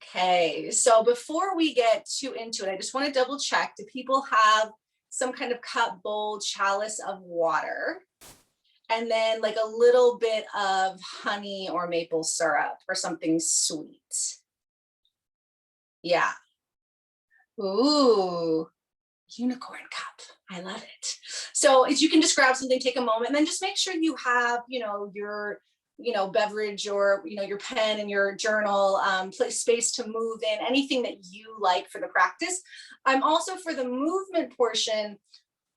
Okay, so before we get too into it, I just want to double check. Do people have some kind of cup, bowl, chalice of water? And then like a little bit of honey or maple syrup or something sweet. Yeah. Ooh, unicorn cup. I love it. So if you can just grab something, take a moment, and then just make sure you have, your, beverage or, your pen and your journal, place space to move in, anything that you like for the practice. I'm also for the movement portion,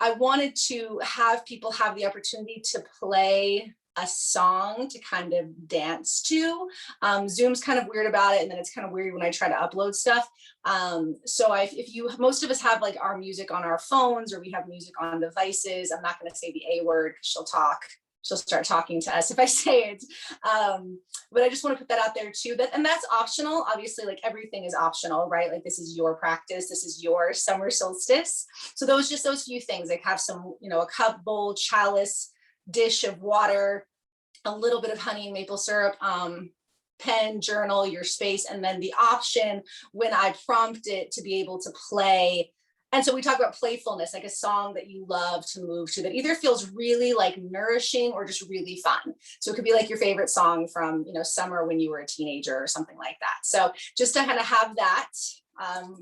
I wanted to have people have the opportunity to play a song to kind of dance to. Zoom's kind of weird about it, and then it's kind of weird when I try to upload stuff. Most of us have like our music on our phones, or we have music on devices. I'm not going to say the A word because she'll start talking to us if I say it. But I just want to put that out there too. And that's optional. Obviously, like everything is optional, right? Like this is your practice. This is your summer solstice. So those few things, like have some, a cup, bowl, chalice, dish of water, a little bit of honey and maple syrup, pen, journal, your space, and then the option when I prompt it to be able to play. And so we talk about playfulness, like a song that you love to move to that either feels really like nourishing or just really fun. So it could be like your favorite song from, summer when you were a teenager or something like that. So just to kind of have that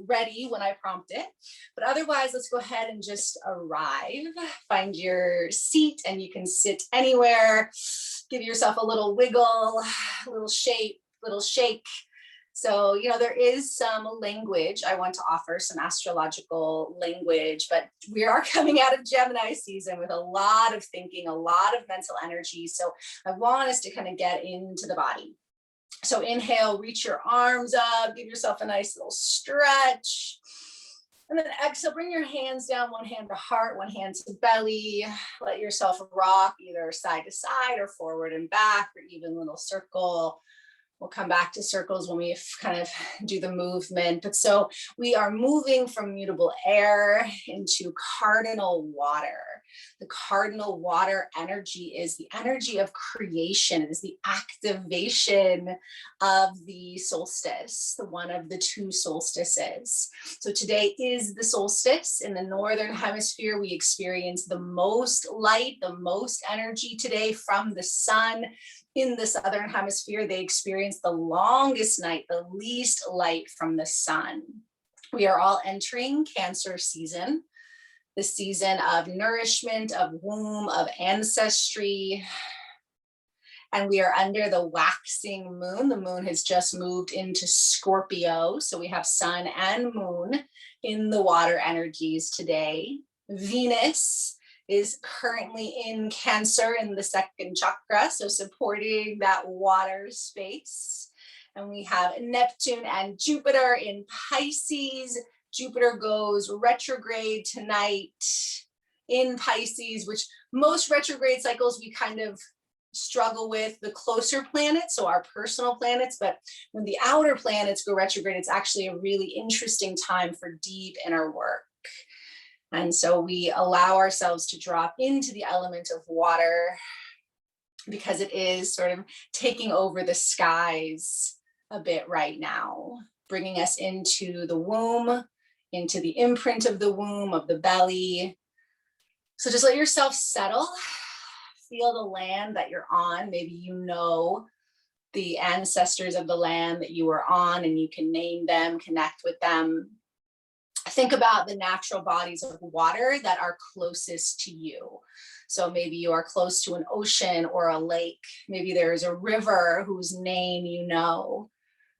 ready when I prompt it. But otherwise, let's go ahead and just arrive. Find your seat and you can sit anywhere. Give yourself a little wiggle, a little shape, little shake. So, there is some language I want to offer, some astrological language, but we are coming out of Gemini season with a lot of thinking, a lot of mental energy. So I want us to kind of get into the body. So inhale, reach your arms up, give yourself a nice little stretch. And then exhale, bring your hands down, one hand to heart, one hand to belly. Let yourself rock either side to side or forward and back, or even little circle. We'll come back to circles when we kind of do the movement. But so we are moving from mutable air into cardinal water. The cardinal water energy is the energy of creation. It is the activation of the solstice, the one of the two solstices. So today is the solstice. In the northern hemisphere, we experience the most light, the most energy today from the sun. In the southern hemisphere, they experience the longest night, the least light from the sun. We are all entering Cancer season, the season of nourishment, of womb, of ancestry. And we are under the waxing moon. The moon has just moved into Scorpio. So we have sun and moon in the water energies today. Venus is currently in Cancer in the second chakra, so supporting that water space. And we have Neptune and Jupiter in Pisces. Jupiter goes retrograde tonight in Pisces, which most retrograde cycles we kind of struggle with the closer planets, so our personal planets. But when the outer planets go retrograde, it's actually a really interesting time for deep inner work. And so we allow ourselves to drop into the element of water because it is sort of taking over the skies a bit right now, bringing us into the womb, into the imprint of the womb, of the belly. So just let yourself settle, feel the land that you're on. Maybe you know the ancestors of the land that you are on and you can name them, connect with them. Think about the natural bodies of water that are closest to you. So maybe you are close to an ocean or a lake. Maybe there's a river whose name you know.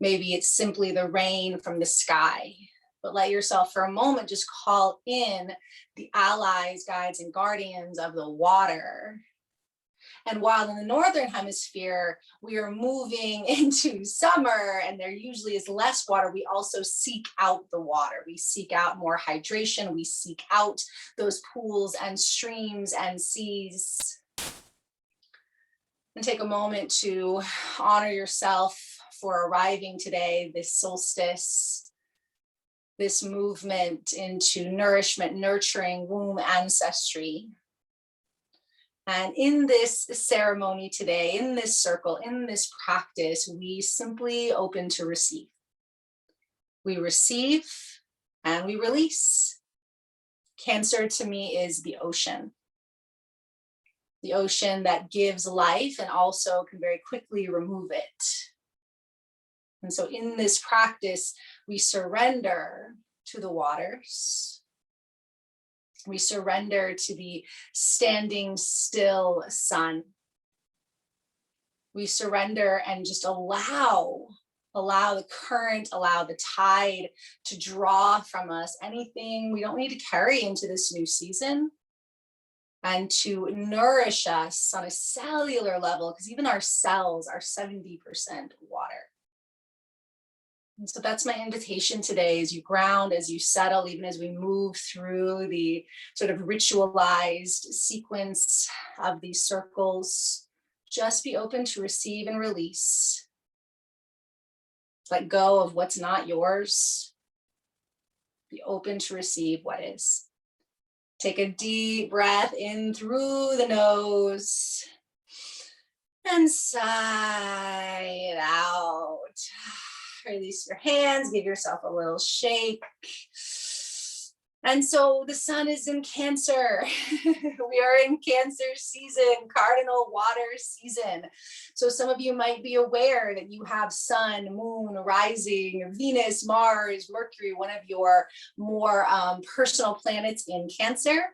Maybe it's simply the rain from the sky. But let yourself for a moment just call in the allies, guides, and guardians of the water. And while in the northern hemisphere, we are moving into summer and there usually is less water, we also seek out the water. We seek out more hydration. We seek out those pools and streams and seas. And take a moment to honor yourself for arriving today, this solstice, this movement into nourishment, nurturing, womb ancestry. And in this ceremony today, in this circle, in this practice, we simply open to receive. We receive and we release. Cancer to me is the ocean that gives life and also can very quickly remove it. And so in this practice, we surrender to the waters. We surrender to the standing still sun. We surrender and just allow the current, allow the tide to draw from us anything we don't need to carry into this new season, and to nourish us on a cellular level, because even our cells are 70% water. And so that's my invitation today, as you ground, as you settle, even as we move through the sort of ritualized sequence of these circles. Just be open to receive and release. Let go of what's not yours. Be open to receive what is. Take a deep breath in through the nose and sigh out. Release your hands, give yourself a little shake. And so the sun is in Cancer. We are in Cancer season, cardinal water season. So some of you might be aware that you have sun, moon, rising, Venus, Mars, Mercury, one of your more personal planets in Cancer.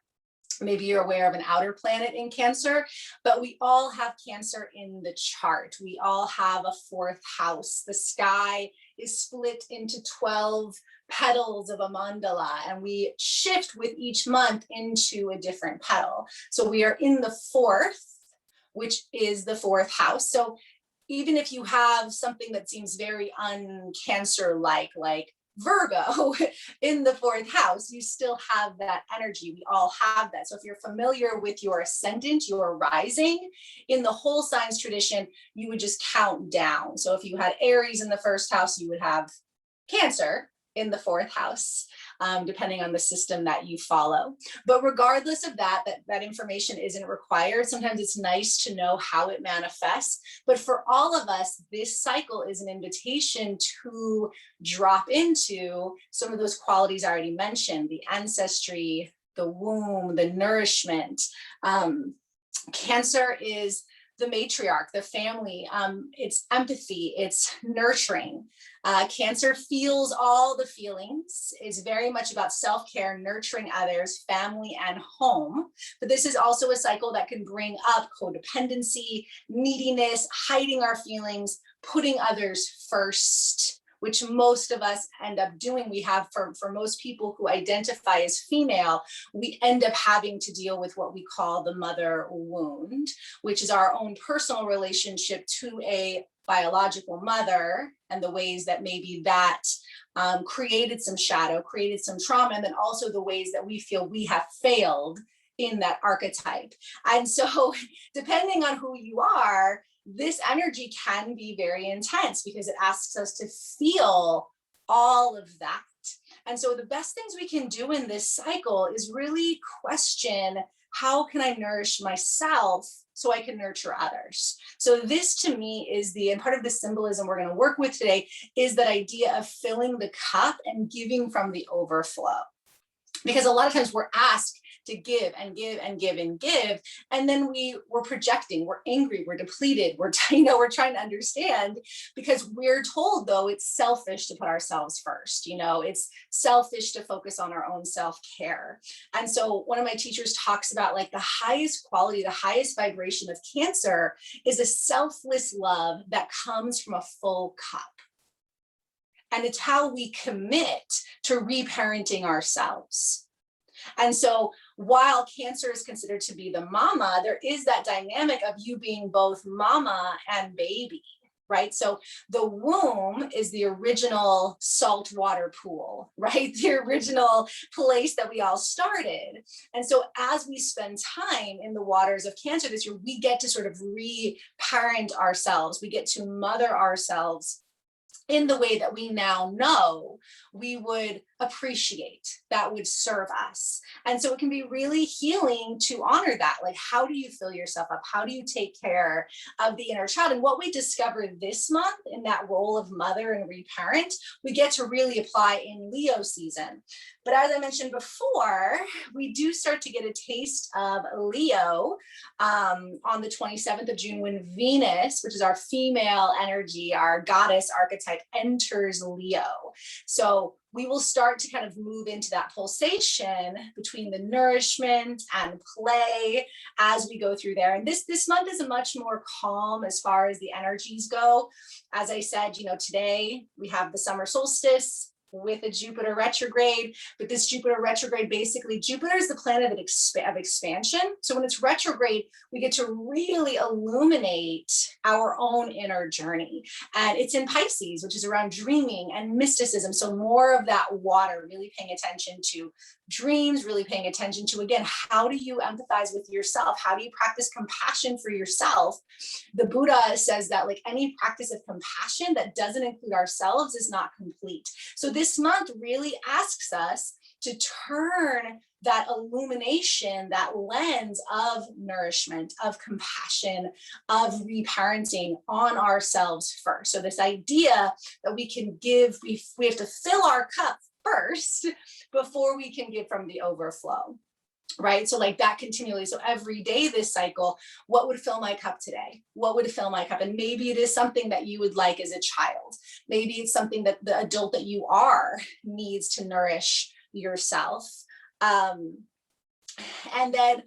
Maybe you're aware of an outer planet in Cancer, but we all have Cancer in the chart. We all have a fourth house. The sky is split into 12 petals of a mandala, and we shift with each month into a different petal. So we are in the fourth, which is the fourth house. So even if you have something that seems very un-Cancer-like, like Virgo in the fourth house, you still have that energy. We all have that. So if you're familiar with your ascendant, your rising, in the whole signs tradition, you would just count down. So if you had Aries in the first house, you would have Cancer in the fourth house, depending on the system that you follow. But regardless of that information isn't required. Sometimes it's nice to know how it manifests. But for all of us, this cycle is an invitation to drop into some of those qualities I already mentioned: the ancestry, the womb, the nourishment. Cancer is the matriarch, the family. It's empathy, it's nurturing. Cancer feels all the feelings, is very much about self-care, nurturing others, family, and home. But this is also a cycle that can bring up codependency, neediness, hiding our feelings, putting others first, which most of us end up doing. We have, for most people who identify as female, we end up having to deal with what we call the mother wound, which is our own personal relationship to a biological mother, and the ways that maybe that created some shadow, created some trauma, and then also the ways that we feel we have failed in that archetype. And so depending on who you are, this energy can be very intense because it asks us to feel all of that. And so the best things we can do in this cycle is really question, how can I nourish myself so I can nurture others? So this to me is and part of the symbolism we're going to work with today is that idea of filling the cup and giving from the overflow. Because a lot of times we're asked to give and give and give and give, and then we're projecting, we're angry, we're depleted, we're trying to understand, because we're told, though, it's selfish to put ourselves first. It's selfish to focus on our own self-care. And so one of my teachers talks about, like, the highest quality, the highest vibration of Cancer is a selfless love that comes from a full cup. And it's how we commit to reparenting ourselves. And so while Cancer is considered to be the mama, there is that dynamic of you being both mama and baby, right? So the womb is the original saltwater pool, right? The original place that we all started. And so as we spend time in the waters of Cancer this year, we get to sort of reparent ourselves. We get to mother ourselves in the way that we now know, we would appreciate, that would serve us. And so it can be really healing to honor that. Like, how do you fill yourself up? How do you take care of the inner child? And what we discover this month in that role of mother and reparent, we get to really apply in Leo season. But as I mentioned before, we do start to get a taste of Leo on the 27th of June when Venus, which is our female energy, our goddess archetype, enters Leo. So we will start to kind of move into that pulsation between the nourishment and play as we go through there. And this month is a much more calm as far as the energies go. As I said, today we have the summer solstice with a Jupiter retrograde, but this Jupiter retrograde, basically Jupiter is the planet of expansion. So when it's retrograde, we get to really illuminate our own inner journey. And it's in Pisces, which is around dreaming and mysticism. So more of that water, really paying attention to dreams, really paying attention to, again, how do you empathize with yourself? How do you practice compassion for yourself? The Buddha says that like any practice of compassion that doesn't include ourselves is not complete. So this month really asks us to turn that illumination, that lens of nourishment, of compassion, of reparenting on ourselves first. So this idea that we can give, we have to fill our cup first before we can give from the overflow, right? So like that continually. So every day this cycle, what would fill my cup today? What would fill my cup? And maybe it is something that you would like as a child. Maybe it's something that the adult that you are needs to nourish yourself. And then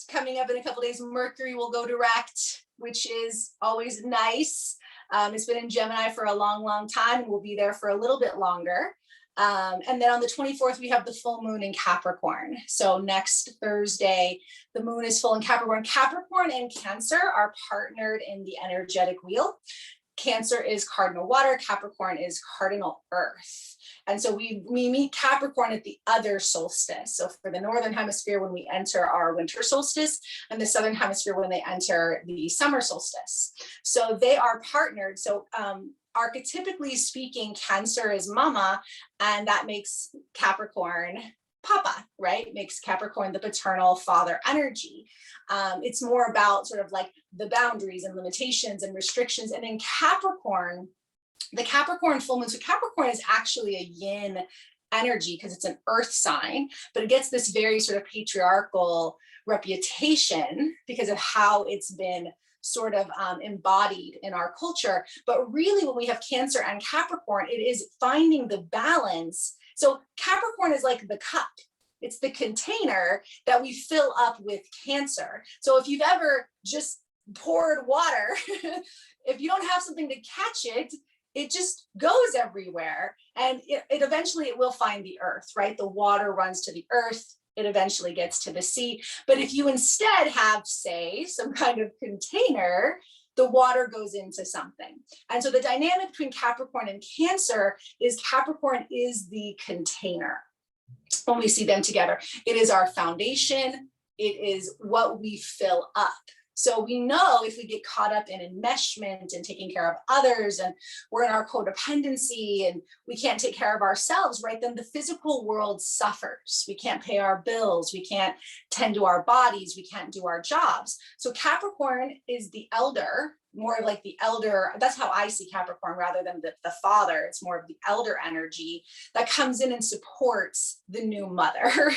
coming up in a couple of days, Mercury will go direct, which is always nice. It's been in Gemini for a long, long time and will be there for a little bit longer. And then on the 24th, we have the full moon in Capricorn. So next Thursday, the moon is full in Capricorn. Capricorn and Cancer are partnered in the energetic wheel. Cancer is cardinal water, Capricorn is cardinal earth. And so we meet Capricorn at the other solstice. So for the Northern Hemisphere, when we enter our winter solstice, and the Southern Hemisphere, when they enter the summer solstice. So they are partnered. So archetypically speaking, Cancer is mama, and that makes Capricorn papa, right? Makes Capricorn the paternal father energy. It's more about sort of like the boundaries and limitations and restrictions. And in Capricorn, the Capricorn full moon, so Capricorn is actually a yin energy because it's an earth sign, but it gets this very sort of patriarchal reputation because of how it's been sort of embodied in our culture. But really when we have Cancer and Capricorn, it is finding the balance. So Capricorn is like the cup. It's the container that we fill up with Cancer. So if you've ever just poured water, if you don't have something to catch it, it just goes everywhere. And it eventually it will find the earth, right? The water runs to the earth. It eventually gets to the sea. But if you instead have, say, some kind of container, the water goes into something. And so the dynamic between Capricorn and Cancer is Capricorn is the container. When we see them together, it is our foundation. It is what we fill up. So we know if we get caught up in enmeshment and taking care of others, and we're in our codependency and we can't take care of ourselves, right? Then the physical world suffers. We can't pay our bills. We can't tend to our bodies. We can't do our jobs. So Capricorn is the elder, more like the elder. That's how I see Capricorn rather than the father. It's more of the elder energy that comes in and supports the new mother,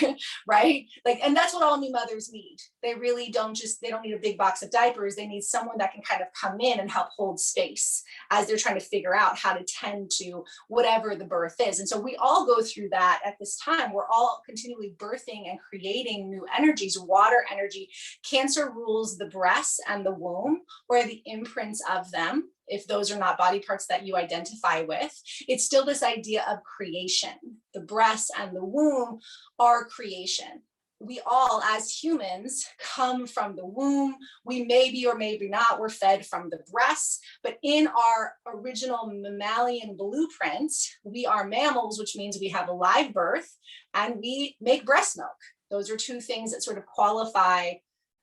right? Like, and that's what all new mothers need. They really they don't need a big box of diapers. They need someone that can kind of come in and help hold space as they're trying to figure out how to tend to whatever the birth is. And so we all go through that at this time. We're all continually birthing and creating new energies, water energy. Cancer rules the breast and the womb, or the imprints of them. If those are not body parts that you identify with, it's still this idea of creation. The breast and the womb are creation. We all, as humans, come from the womb. We maybe or maybe not were fed from the breast, but in our original mammalian blueprint, we are mammals, which means we have a live birth and we make breast milk. Those are two things that sort of qualify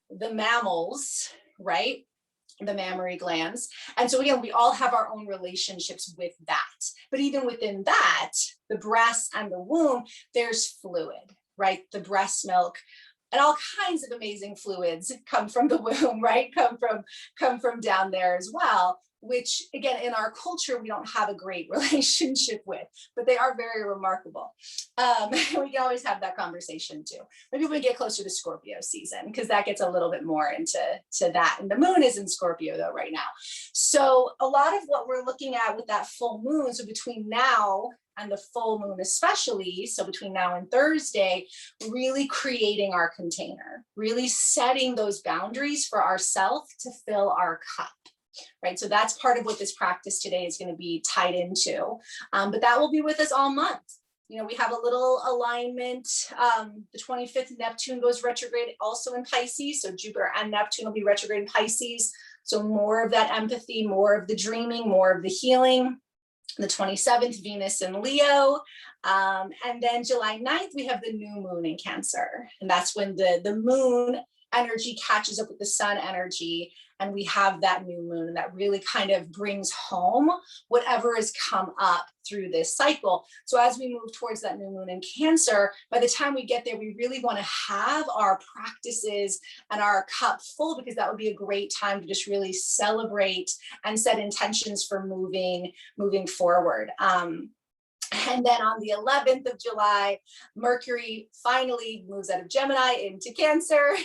the mammals, right? the mammary glands. And so again, we all have our own relationships with that. But even within that, the breast and the womb, there's fluid, right? The breast milk and all kinds of amazing fluids come from the womb, right? Come from down there as well, which again, in our culture, we don't have a great relationship with, but they are very remarkable. We can always have that conversation too. Maybe when we get closer to Scorpio season, because that gets a little bit more into that. And the moon is in Scorpio though right now. So a lot of what we're looking at with that full moon, so between now and the full moon especially, so between now and Thursday, really creating our container, really setting those boundaries for ourselves to fill our cup. Right. So that's part of what this practice today is going to be tied into. But that will be with us all month. You know, we have a little alignment. The 25th, Neptune goes retrograde also in Pisces. So Jupiter and Neptune will be retrograde in Pisces. So more of that empathy, more of the dreaming, more of the healing. The 27th, Venus in Leo. And then July 9th, we have the new moon in Cancer. And that's when the moon energy catches up with the sun energy. And we have that new moon, and that really kind of brings home whatever has come up through this cycle. So as we move towards that new moon in Cancer, by the time we get there, we really want to have our practices and our cup full, because that would be a great time to just really celebrate and set intentions for moving forward. And then on the 11th of July, Mercury finally moves out of Gemini into Cancer.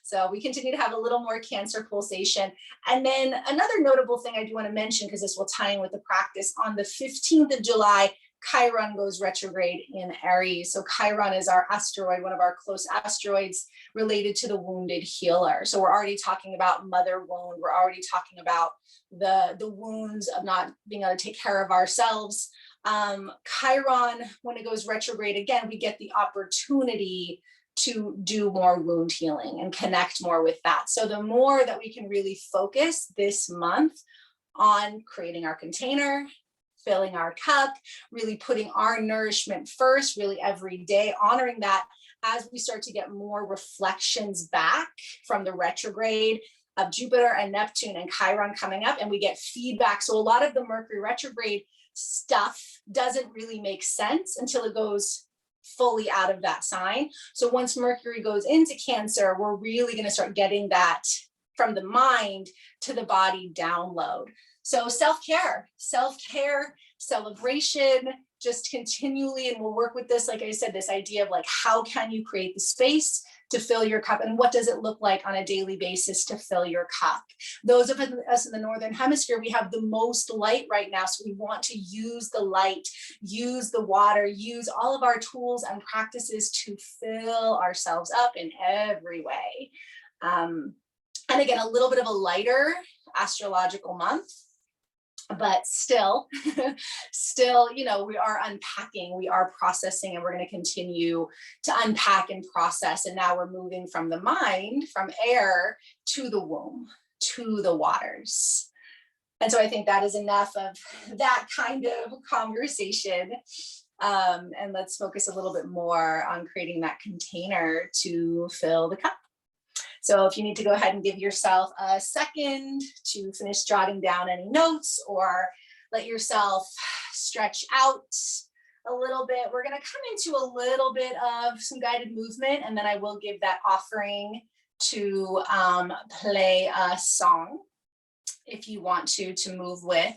So we continue to have a little more Cancer pulsation. And then another notable thing I do want to mention, because this will tie in with the practice, on the 15th of July, Chiron goes retrograde in Aries. So Chiron is our asteroid, one of our close asteroids related to the wounded healer. So we're already talking about mother wound. We're already talking about the wounds of not being able to take care of ourselves. Chiron, when it goes retrograde, again, we get the opportunity to do more wound healing and connect more with that. So the more that we can really focus this month on creating our container, filling our cup, really putting our nourishment first, really every day, honoring that, as we start to get more reflections back from the retrograde of Jupiter and Neptune and Chiron coming up, and we get feedback. So a lot of the Mercury retrograde stuff doesn't really make sense until it goes fully out of that sign. So once Mercury goes into Cancer, we're really going to start getting that from the mind to the body download. So self-care, celebration, just continually, and we'll work with this, like I said, this idea of like, how can you create the space to fill your cup, and what does it look like on a daily basis to fill your cup? Those of us in the Northern Hemisphere, we have the most light right now. So we want to use the light, use the water, use all of our tools and practices to fill ourselves up in every way. And again, a little bit of a lighter astrological month, but still, you know, we are unpacking, we are processing, and we're going to continue to unpack and process. And now we're moving from the mind, from air, to the womb, to the waters. And so I think that is enough of that kind of conversation. And let's focus a little bit more on creating that container to fill the cup. So if you need to go ahead and give yourself a second to finish jotting down any notes, or let yourself stretch out a little bit, we're going to come into a little bit of some guided movement, and then I will give that offering to play a song if you want to move with,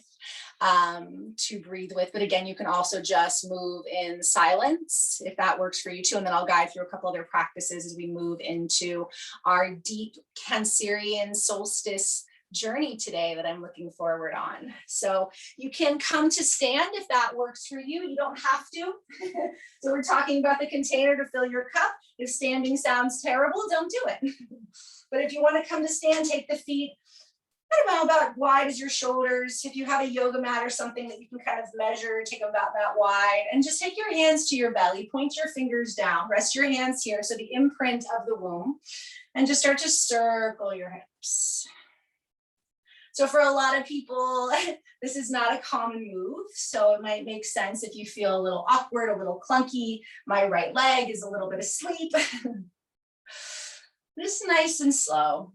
to breathe with. But again, you can also just move in silence if that works for you too. And then I'll guide through a couple other practices as we move into our deep Cancerian solstice journey today that I'm looking forward on. So you can come to stand if that works for you. You don't have to. So we're talking about the container to fill your cup. If standing sounds terrible, don't do it. But if you want to come to stand, take the feet, I don't know, about wide as your shoulders. If you have a yoga mat or something that you can kind of measure, take them about that wide, and just take your hands to your belly, point your fingers down, rest your hands here, so the imprint of the womb, and just start to circle your hips. So for a lot of people, this is not a common move, so it might make sense if you feel a little awkward, a little clunky. My right leg is a little bit asleep. Just nice and slow.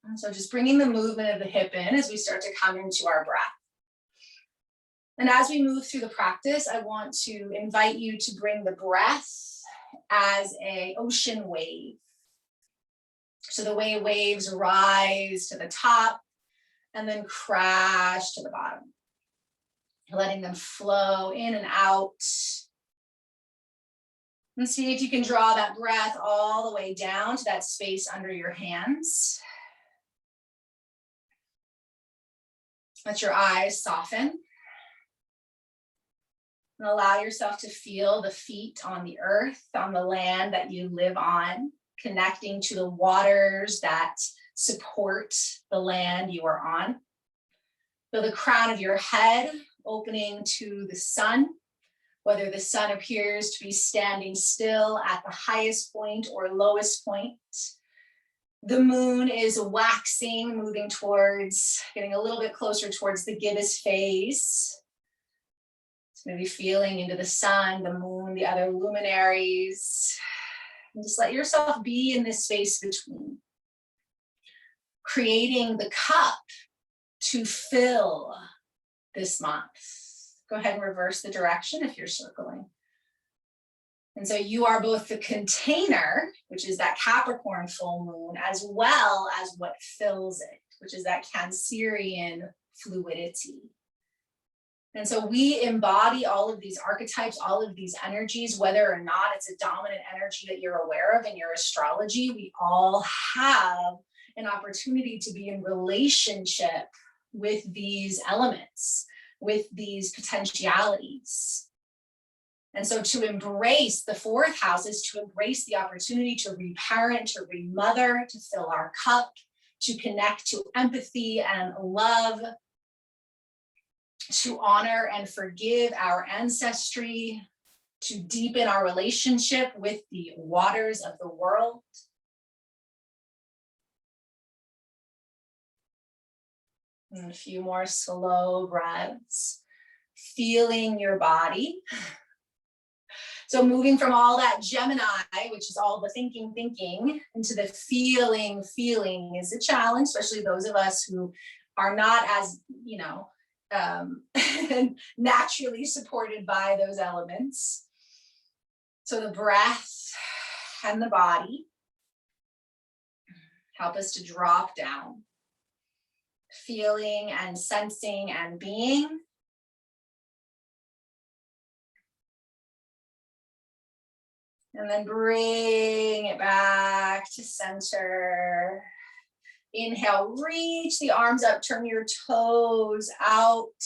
And so just bringing the movement of the hip in as we start to come into our breath. And as we move through the practice, I want to invite you to bring the breath as an ocean wave. So the way waves rise to the top and then crash to the bottom, letting them flow in and out. And see if you can draw that breath all the way down to that space under your hands. Let your eyes soften. And allow yourself to feel the feet on the earth, on the land that you live on, connecting to the waters that support the land you are on. Feel the crown of your head opening to the sun, whether the sun appears to be standing still at the highest point or lowest point. The moon is waxing, moving towards, getting a little bit closer towards the gibbous phase. Maybe feeling into the sun, the moon, the other luminaries. And just let yourself be in this space between. Creating the cup to fill this month. Go ahead and reverse the direction if you're circling. And so you are both the container, which is that Capricorn full moon, as well as what fills it, which is that Cancerian fluidity. And so we embody all of these archetypes, all of these energies, whether or not it's a dominant energy that you're aware of in your astrology. We all have an opportunity to be in relationship with these elements, with these potentialities. And so to embrace the fourth house is to embrace the opportunity to reparent, to remother, to fill our cup, to connect to empathy and love, to honor and forgive our ancestry, to deepen our relationship with the waters of the world. And a few more slow breaths, feeling your body. So moving from all that Gemini, which is all the thinking, into the feeling is a challenge, especially those of us who are not as, naturally supported by those elements. So the breath and the body help us to drop down, feeling and sensing and being. And then bring it back to center. Inhale, reach the arms up, turn your toes out.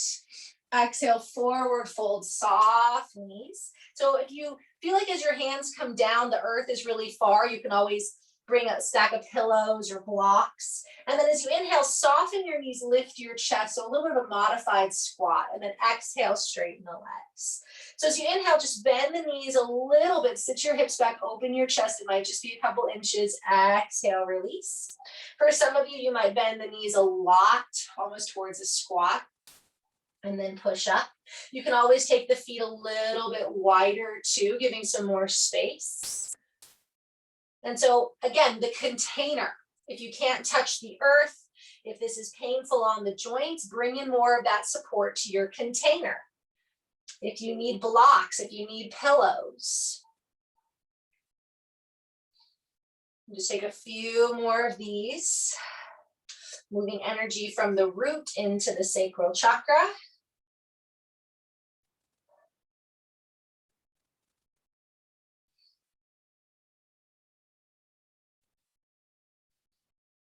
Exhale, forward fold, soft knees. So if you feel like as your hands come down, the earth is really far, you can always bring a stack of pillows or blocks. And then as you inhale, soften your knees, lift your chest. So a little bit of a modified squat. And then exhale, straighten the legs. So as you inhale, just bend the knees a little bit, sit your hips back, open your chest. It might just be a couple inches. Exhale, release. For some of you, you might bend the knees a lot, almost towards a squat, and then push up. You can always take the feet a little bit wider too, giving some more space. And so again, the container, if you can't touch the earth, if this is painful on the joints, bring in more of that support to your container. If you need blocks, if you need pillows. Just take a few more of these, moving energy from the root into the sacral chakra.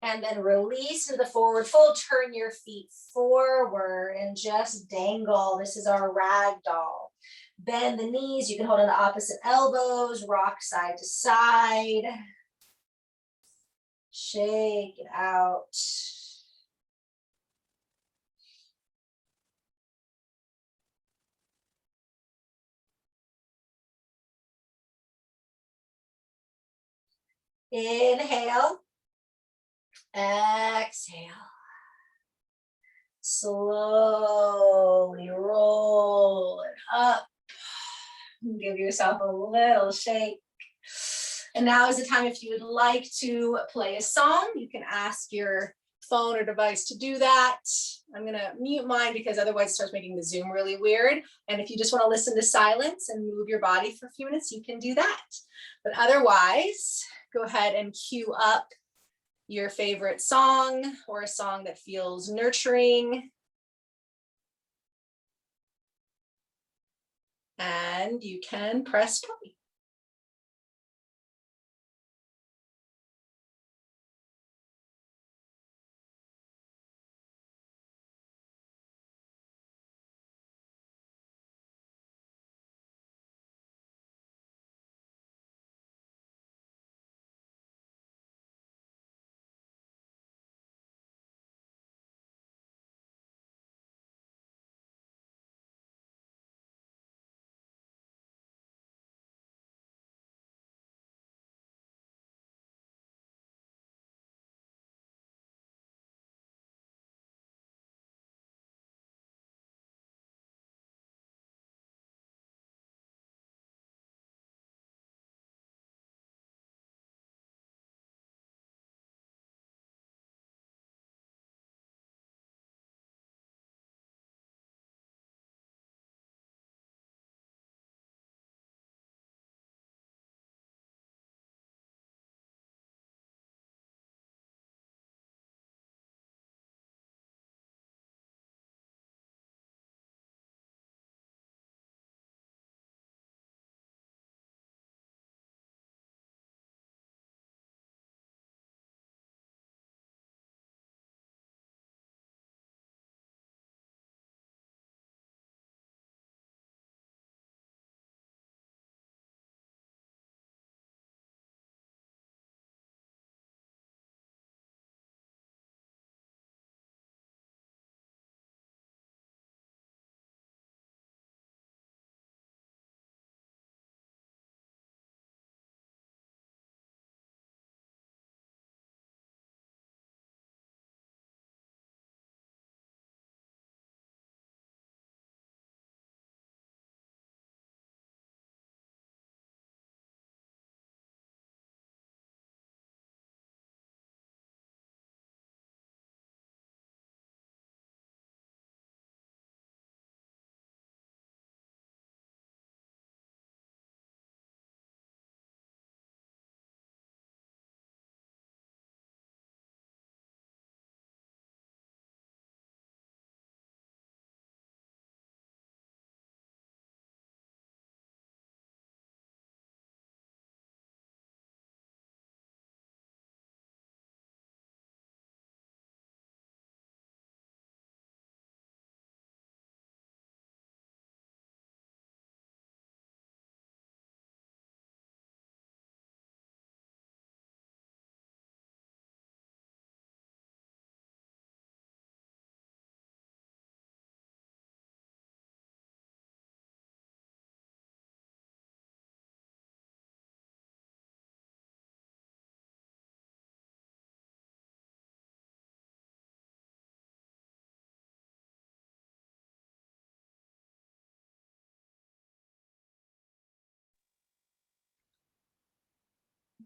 And then release to the forward fold, turn your feet forward and just dangle. This is our rag doll. Bend the knees, you can hold on the opposite elbows, rock side to side. Shake it out. Inhale. Exhale. Slowly roll it up. Give yourself a little shake. And now is the time if you would like to play a song, you can ask your phone or device to do that. I'm gonna mute mine because otherwise it starts making the Zoom really weird. And if you just want to listen to silence and move your body for a few minutes, you can do that. But otherwise, go ahead and cue up your favorite song or a song that feels nurturing. And you can press play.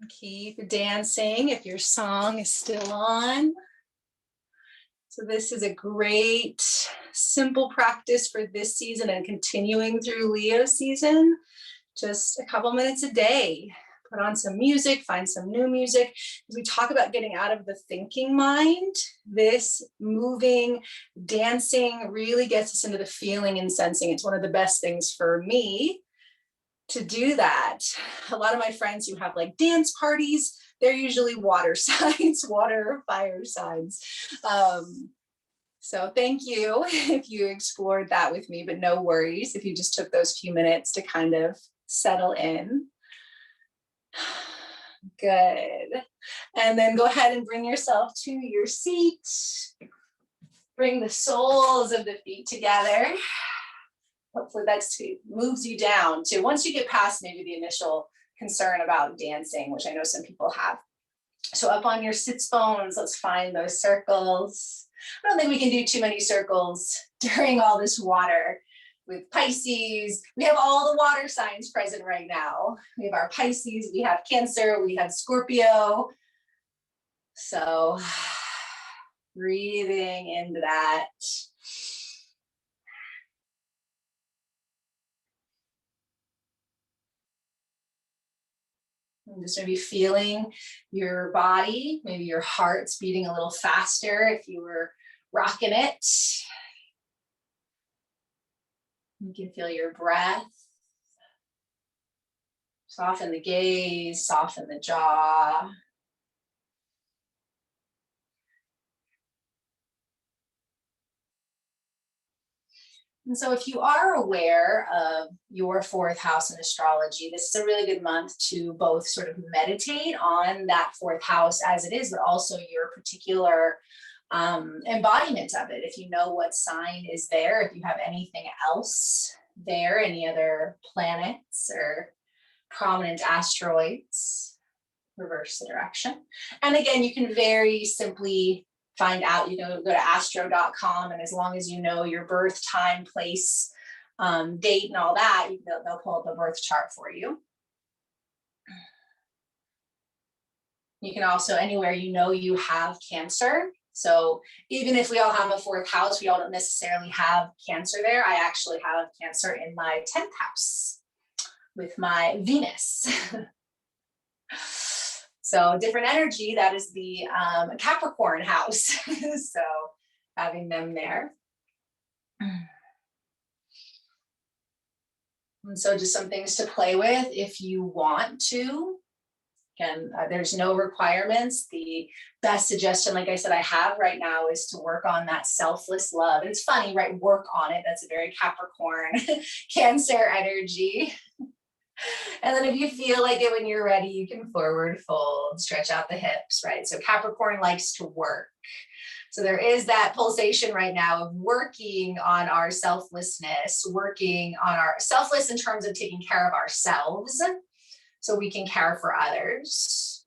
Keep dancing if your song is still on. So this is a great, simple practice for this season and continuing through Leo season. Just a couple minutes a day. Put on some music, find some new music. As we talk about getting out of the thinking mind, this moving, dancing really gets us into the feeling and sensing. It's one of the best things for me to do that. A lot of my friends who have like dance parties, they're usually water signs, water or fire signs. So thank you if you explored that with me, but no worries if you just took those few minutes to kind of settle in. Good. And then go ahead and bring yourself to your seat. Bring the soles of the feet together. Hopefully that moves you down to once you get past maybe the initial concern about dancing, which I know some people have. So up on your sits bones, let's find those circles. I don't think we can do too many circles during all this water. With Pisces, we have all the water signs present right now. We have our Pisces, we have Cancer, we have Scorpio. So Breathing into that. And just maybe feeling your body, maybe your heart's beating a little faster if you were rocking it. You can feel your breath. Soften the gaze, soften the jaw. And so if you are aware of your fourth house in astrology, this is a really good month to both sort of meditate on that fourth house as it is, but also your particular embodiment of it. If you know what sign is there, if you have anything else there, any other planets or prominent asteroids, reverse the direction. And again, you can very simply find out, go to astro.com, and as long as you know your birth time, place, date, and all that, they'll pull up a birth chart for you. You can also, anywhere you have Cancer. So even if we all have a fourth house, we all don't necessarily have Cancer there. I actually have Cancer in my 10th house with my Venus. So different energy, that is the Capricorn house. So having them there. And so just some things to play with if you want to. Again, there's no requirements. The best suggestion, like I said, I have right now is to work on that selfless love. And it's funny, right? Work on it. That's a very Capricorn, Cancer energy. And then if you feel like it when you're ready, you can forward fold, stretch out the hips, right? So Capricorn likes to work. So there is that pulsation right now of working on our selflessness, working on our selfless in terms of taking care of ourselves so we can care for others.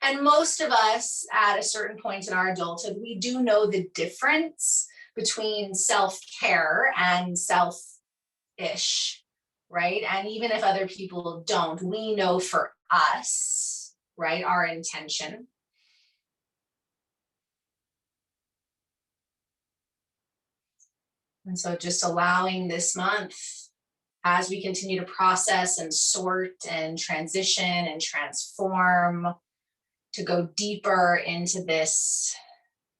And most of us at a certain point in our adulthood, we do know the difference between self-care and selfish. Right? And even if other people don't, we know for us, right, our intention. And so just allowing this month, as we continue to process and sort and transition and transform, to go deeper into this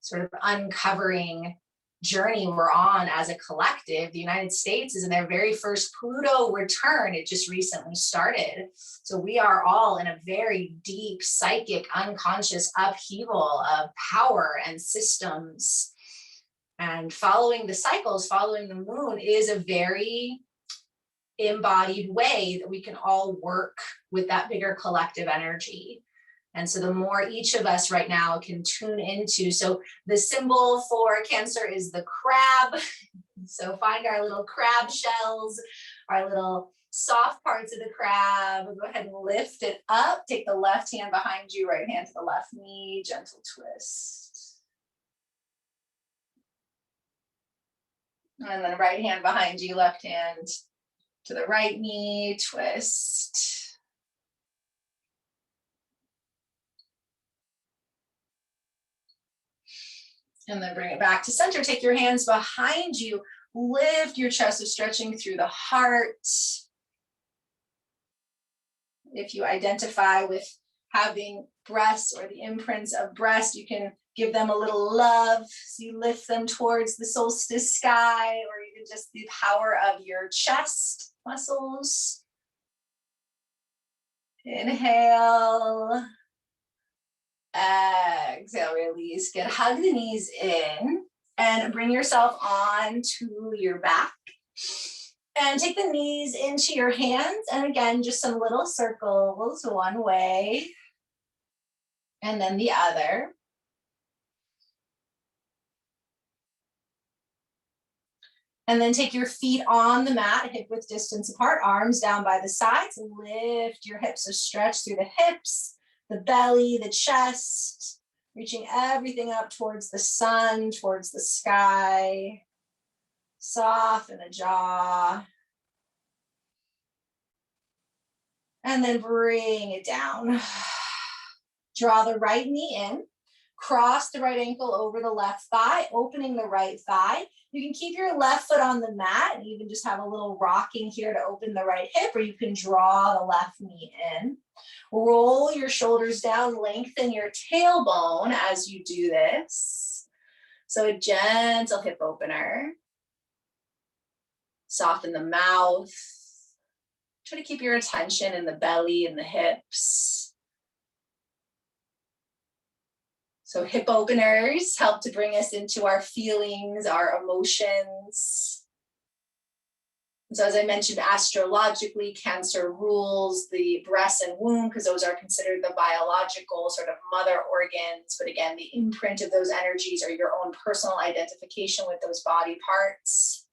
sort of uncovering journey we're on as a collective. The United States is in their very first Pluto return. It just recently started. So we are all in a very deep psychic, unconscious upheaval of power and systems. And following the cycles, following the moon is a very embodied way that we can all work with that bigger collective energy. And so the more each of us right now can tune into, so the symbol for Cancer is the crab. So find our little crab shells, our little soft parts of the crab. Go ahead and lift it up. Take the left hand behind you, right hand to the left knee, gentle twist. And then right hand behind you, left hand to the right knee, twist. And then bring it back to center. Take your hands behind you. Lift your chest, so stretching through the heart. If you identify with having breasts or the imprints of breast, you can give them a little love. So you lift them towards the solstice sky, or even just the power of your chest muscles. Inhale. Exhale, release. Good. Hug the knees in and bring yourself on to your back. And take the knees into your hands. And again, just some little circles one way and then the other. And then take your feet on the mat, hip width distance apart, arms down by the sides. Lift your hips, so stretch through the hips, the belly, the chest, reaching everything up towards the sun, towards the sky. Soften the jaw. And then bring it down. Draw the right knee in. Cross the right ankle over the left thigh, opening the right thigh. You can keep your left foot on the mat and even just have a little rocking here to open the right hip, or you can draw the left knee in. Roll your shoulders down, lengthen your tailbone as you do this. So a gentle hip opener. Soften the mouth. Try to keep your attention in the belly and the hips. So hip openers help to bring us into our feelings, our emotions. And so as I mentioned, astrologically, Cancer rules the breast and womb because those are considered the biological sort of mother organs. But again, the imprint of those energies are your own personal identification with those body parts.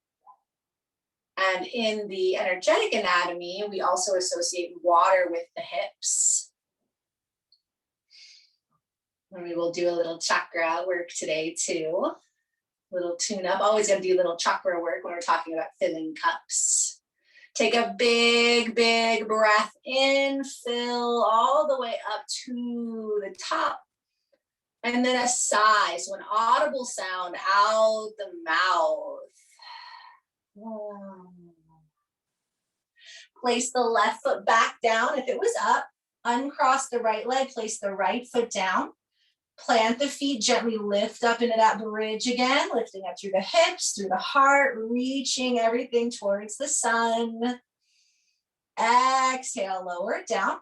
And in the energetic anatomy, we also associate water with the hips. And we will do a little chakra work today too. Little tune up. Always going to do a little chakra work when we're talking about filling cups. Take a big, big breath in, fill all the way up to the top. And then a sigh. So an audible sound out the mouth. Place the left foot back down. If it was up, uncross the right leg, place the right foot down. Plant the feet, gently lift up into that bridge again, lifting up through the hips, through the heart, reaching everything towards the sun. Exhale, lower it down.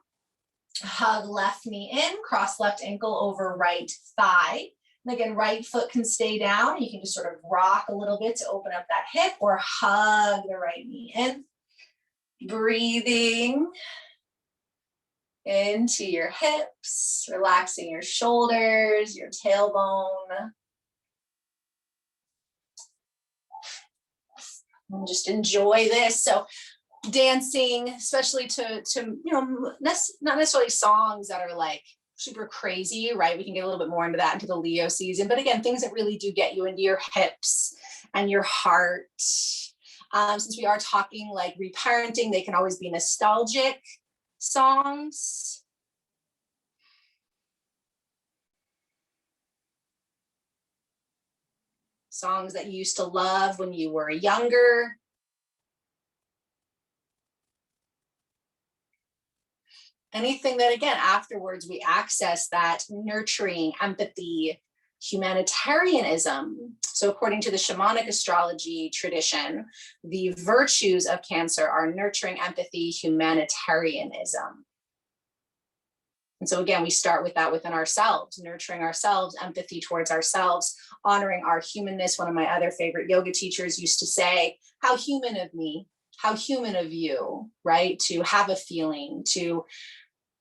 Hug left knee in, cross left ankle over right thigh. And again, right foot can stay down. You can just sort of rock a little bit to open up that hip or hug the right knee in. Breathing into your hips, relaxing your shoulders, your tailbone. And just enjoy this. So dancing, especially to not necessarily songs that are like super crazy, right? We can get a little bit more into that into the Leo season. But again, things that really do get you into your hips and your heart. Since we are talking like reparenting, they can always be nostalgic songs. Songs that you used to love when you were younger. Anything that, again, afterwards we access that nurturing, empathy, humanitarianism. So according to the shamanic astrology tradition, the virtues of Cancer are nurturing, empathy, humanitarianism. And so again, we start with that within ourselves, nurturing ourselves, empathy towards ourselves, honoring our humanness. One of my other favorite yoga teachers used to say, how human of me, how human of you, right? To have a feeling, to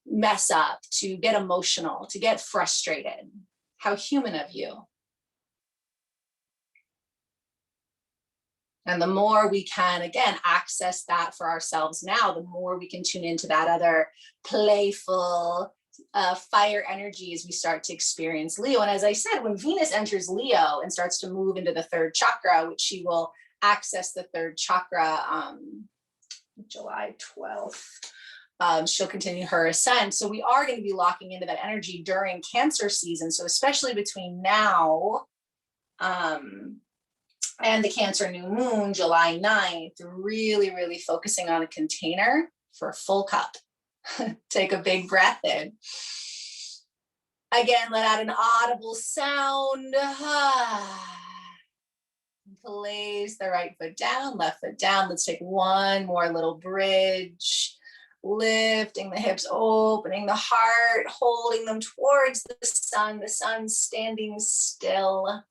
mess up, to get emotional, to get frustrated. How human of you. And the more we can, again, access that for ourselves now, the more we can tune into that other playful fire energy as we start to experience Leo. And as I said, when Venus enters Leo and starts to move into the third chakra, which she will access the third chakra July 12th, she'll continue her ascent. So we are going to be locking into that energy during Cancer season. So especially between now and the Cancer new moon, July 9th, really, really focusing on a container for a full cup. Take a big breath in. Again, let out an audible sound. Place the right foot down, left foot down. Let's take one more little bridge. Lifting the hips, opening the heart, holding them towards the sun standing still.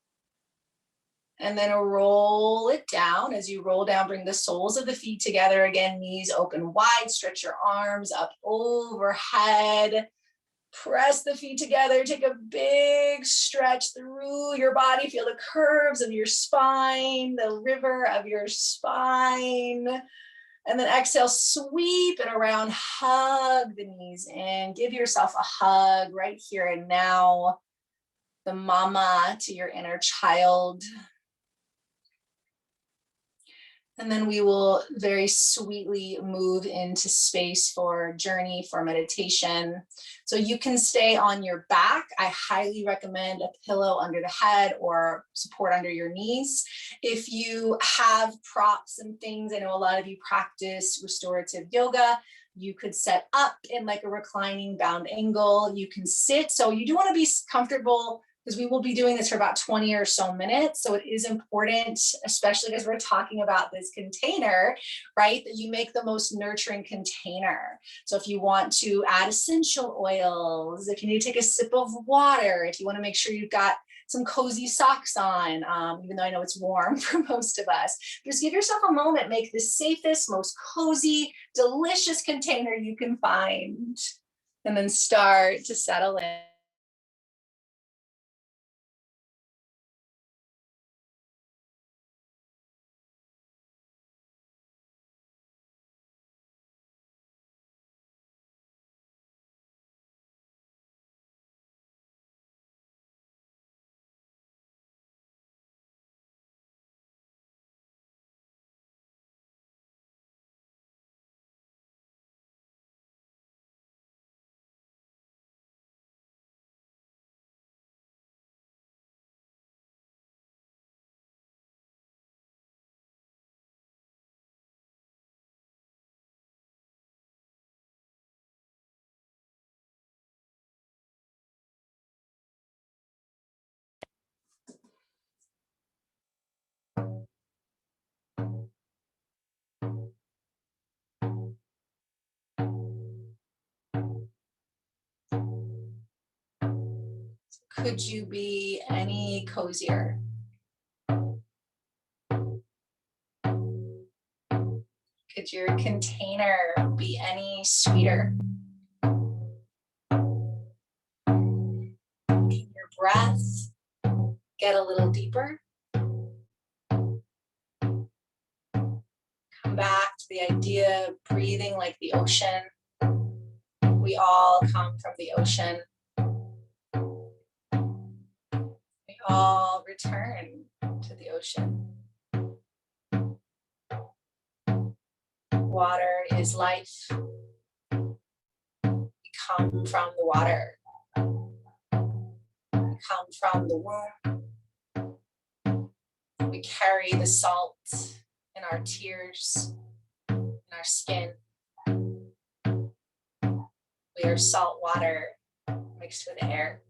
And then roll it down. As you roll down, bring the soles of the feet together again, knees open wide, stretch your arms up overhead. Press the feet together, take a big stretch through your body. Feel the curves of your spine, the river of your spine. And then exhale, sweep it around, hug the knees in, give yourself a hug right here and now. The mama to your inner child. And then we will very sweetly move into space for journey, for meditation. So you can stay on your back. I highly recommend a pillow under the head or support under your knees. If you have props and things, I know a lot of you practice restorative yoga. You could set up in like a reclining bound angle. You can sit. So you do want to be comfortable, because we will be doing this for about 20 or so minutes. So it is important, especially as we're talking about this container, right, that you make the most nurturing container. So if you want to add essential oils, if you need to take a sip of water, if you want to make sure you've got some cozy socks on, even though I know it's warm for most of us, just give yourself a moment, make the safest, most cozy, delicious container you can find, and then start to settle in. Could you be any cozier? Could your container be any sweeter? Can your breath get a little deeper? Come back to the idea of breathing like the ocean. We all come from the ocean. We all return to the ocean. Water is life. We come from the water. We come from the womb. We carry the salt in our tears, in our skin. We are salt water mixed with air.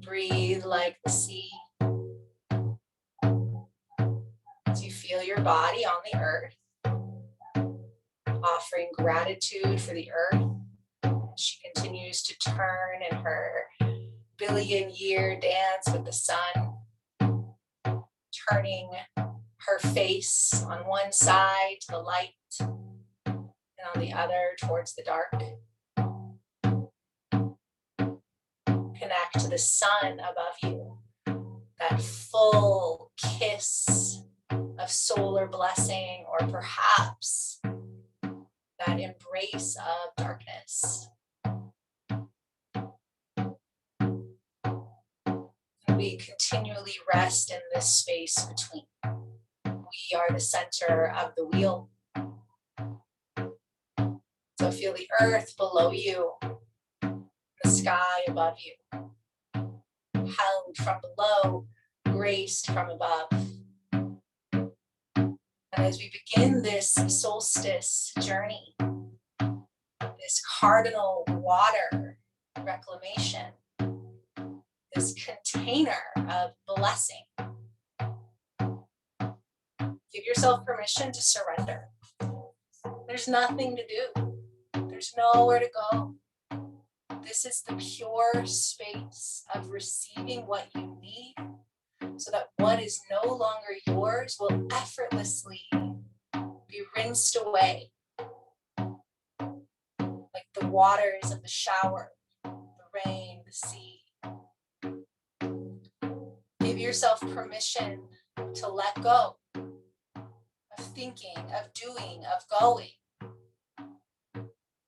Breathe like the sea. As you feel your body on the earth, offering gratitude for the earth. She continues to turn in her billion-year dance with the sun, turning her face on one side to the light and on the other towards the dark. Connect to the sun above you, that full kiss of solar blessing, or perhaps that embrace of darkness. We continually rest in this space between. We are the center of the wheel. So feel the earth below you, the sky above you, held from below, graced from above. And as we begin this solstice journey, this cardinal water reclamation, this container of blessing, give yourself permission to surrender. There's nothing to do. There's nowhere to go. This is the pure space of receiving what you need, so that what is no longer yours will effortlessly be rinsed away, like the waters of the shower, the rain, the sea. Give yourself permission to let go of thinking, of doing, of going,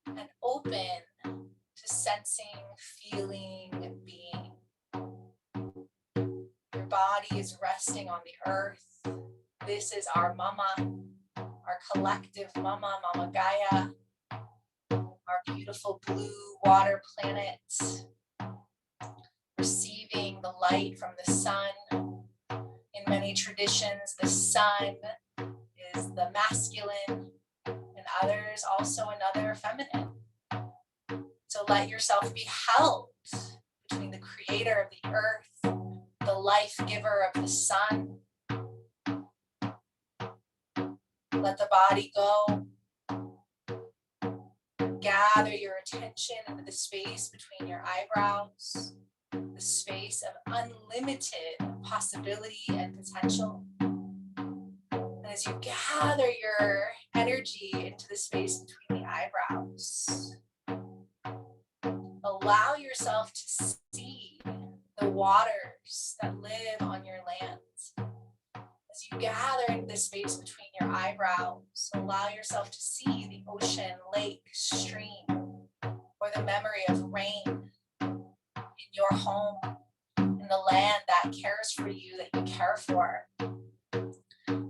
and open to sensing, feeling, and being. Your body is resting on the earth. This is our mama, our collective mama, Mama Gaia, our beautiful blue water planet, receiving the light from the sun. In many traditions, the sun is the masculine, and others also another feminine. So let yourself be held between the creator of the earth, the life giver of the sun. Let the body go. Gather your attention into the space between your eyebrows, the space of unlimited possibility and potential. And as you gather your energy into the space between the eyebrows, allow yourself to see the waters that live on your land. As you gather into the space between your eyebrows, allow yourself to see the ocean, lake, stream, or the memory of rain in your home, in the land that cares for you, that you care for.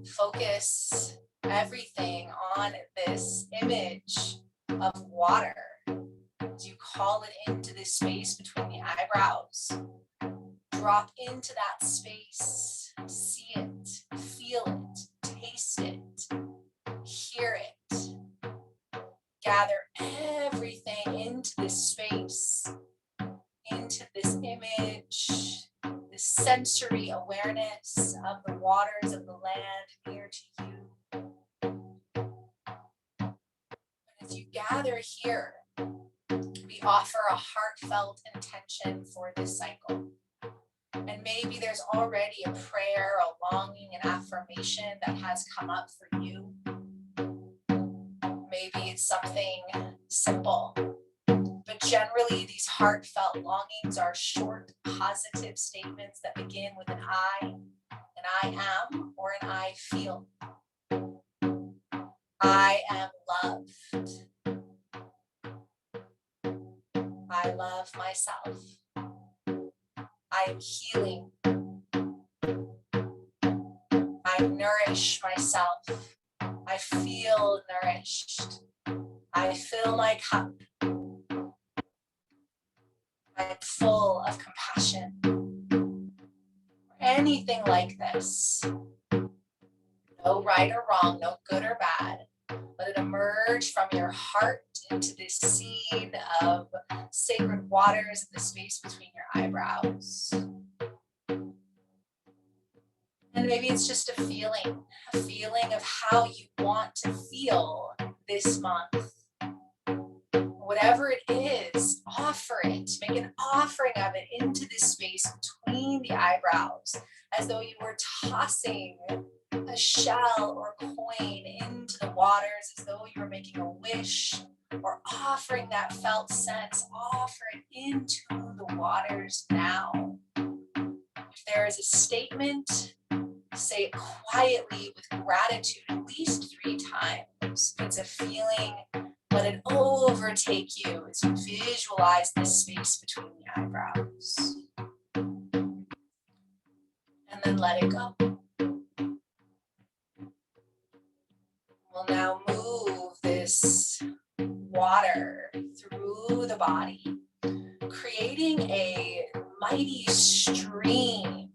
Focus everything on this image of water. As you call it into this space between the eyebrows, drop into that space, see it, feel it, taste it, hear it. Gather everything into this space, into this image, this sensory awareness of the waters of the land near to you. And as you gather here, we offer a heartfelt intention for this cycle. And maybe there's already a prayer, a longing, an affirmation that has come up for you. Maybe it's something simple. But generally, these heartfelt longings are short, positive statements that begin with an I, an I am, or an I feel. I am loved. I love myself. I am healing. I nourish myself. I feel nourished. I fill my cup. I'm full of compassion. Anything like this. No right or wrong, no good or bad. Let it emerge from your heart into this scene of sacred waters in the space between your eyebrows. And maybe it's just a feeling of how you want to feel this month. Whatever it is, offer it. Make an offering of it into this space between the eyebrows, as though you were tossing a shell or coin into the waters, as though you were making a wish, or offering that felt sense. Offer it into the waters now. If there is a statement, say it quietly with gratitude at least 3 times. If it's a feeling, let it overtake you as you visualize this space between the eyebrows. And then let it go. We'll now move this water through the body, creating a mighty stream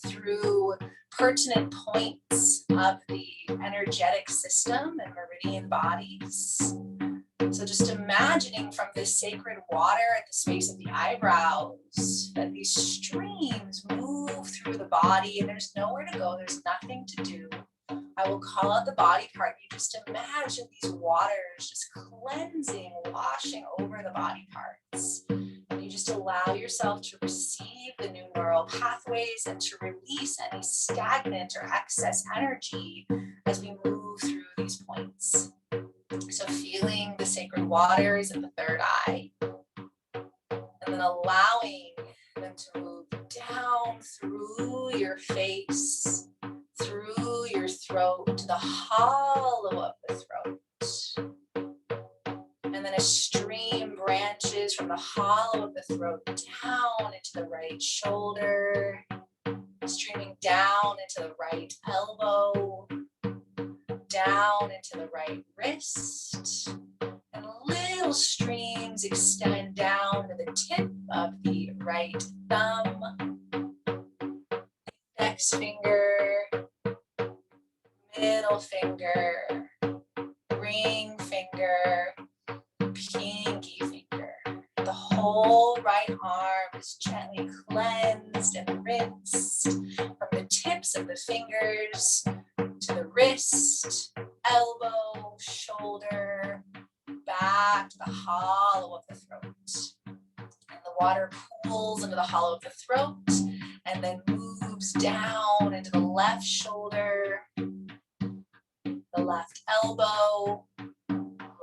through pertinent points of the energetic system and meridian bodies. So just imagining from this sacred water at the space of the eyebrows that these streams move through the body and there's nowhere to go, there's nothing to do. I will call out the body part. You just imagine these waters just cleansing, washing over the body parts. And you just allow yourself to receive the new neural pathways and to release any stagnant or excess energy as we move through these points. So feeling the sacred waters in the third eye, and then allowing them to move down through your face, through your throat, to the hollow of the throat. And then a stream branches from the hollow of the throat down into the right shoulder. A stream down into the right elbow, down into the right wrist, and little streams extend down to the tip of the right thumb, index finger, middle finger, ring finger, pinky finger. The whole right arm is gently cleansed and rinsed from the tips of the fingers to the wrist, elbow, shoulder, back to the hollow of the throat. And the water pools into the hollow of the throat and then moves down into the left shoulder, the left elbow,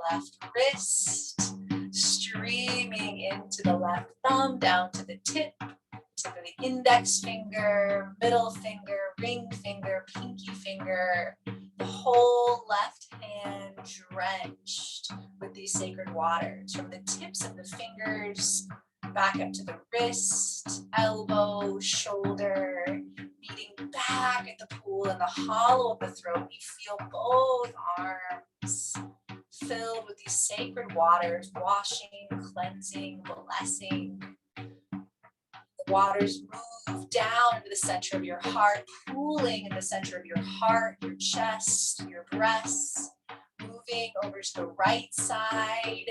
left wrist, streaming into the left thumb down to the tip of the index finger, middle finger, ring finger, pinky finger, the whole left hand drenched with these sacred waters from the tips of the fingers back up to the wrist, elbow, shoulder, meeting back at the pool in the hollow of the throat. You feel both arms filled with these sacred waters, washing, cleansing, blessing. The waters move down into the center of your heart, pooling in the center of your heart, your chest, your breasts, moving over to the right side,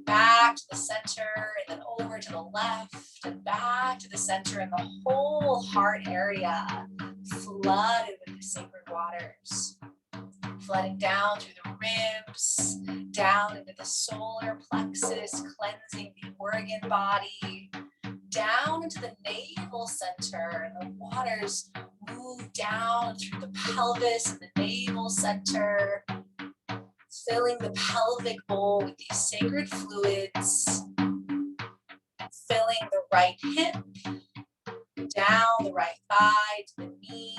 back to the center, and then over to the left, and back to the center, and the whole heart area flooded with the sacred waters. Flooding down through the ribs, down into the solar plexus, cleansing the organ body, down into the navel center, and the waters move down through the pelvis and the navel center, filling the pelvic bowl with these sacred fluids, filling the right hip, down the right thigh to the knee,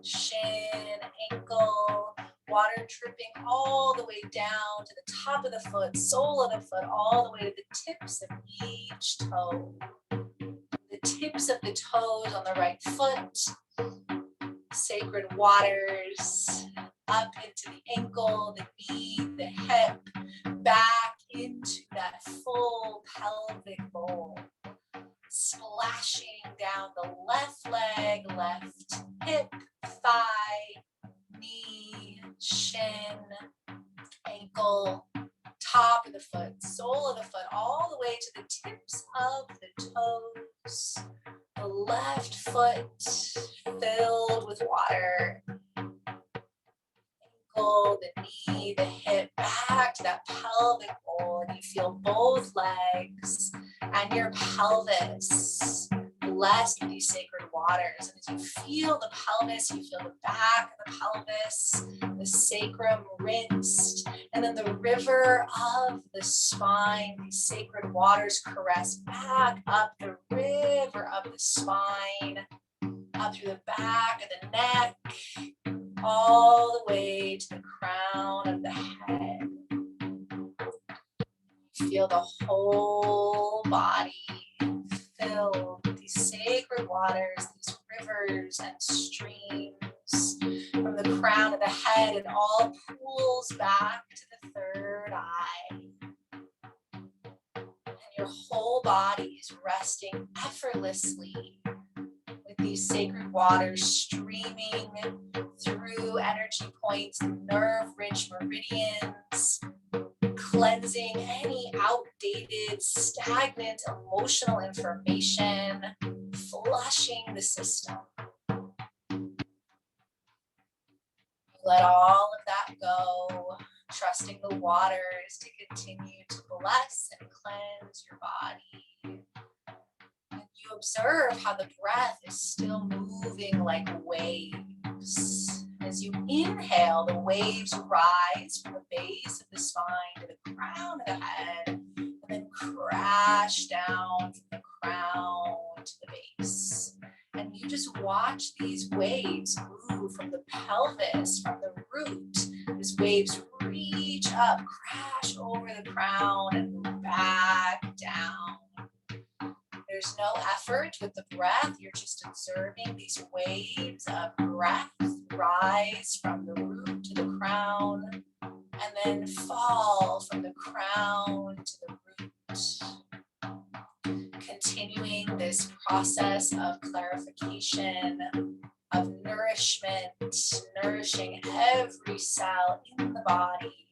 shin, ankle, water dripping all the way down to the top of the foot, sole of the foot, all the way to the tips of each toe. The tips of the toes on the right foot, sacred waters, up into the ankle, the knee, the hip, back into that full pelvic bowl. Splashing down the left leg, left hip, thigh, knee, shin, ankle, top of the foot, sole of the foot, all the way to the tips of the toes. The left foot filled with water. Ankle, the knee, the hip, back to that pelvic bowl, and you feel both legs and your pelvis blessed with these sacred waters. And as you feel the pelvis, you feel the back of the pelvis, the sacrum rinsed, and then the river of the spine. These sacred waters caress back up the river of the spine, up through the back of the neck, all the way to the crown of the head. Feel the whole body filled with these sacred waters, these rivers and streams from the crown of the head, and all pools back to the third eye. And your whole body is resting effortlessly with these sacred waters streaming through energy points, nerve-rich meridians, cleansing any outdated, stagnant emotional information, flushing the system. Let all of that go, trusting the waters to continue to bless and cleanse your body. And you observe how the breath is still moving like waves. As you inhale, the waves rise from the base of the spine to the crown of the head, and then crash down from the crown to the base. And you just watch these waves move from the pelvis, from the root. These waves reach up, crash over the crown, and move back down. There's There's no effort with the breath. You're just observing these waves of breath rise from the root to the crown and then fall from the crown to the root. Continuing this process of clarification, of nourishment, nourishing every cell in the body,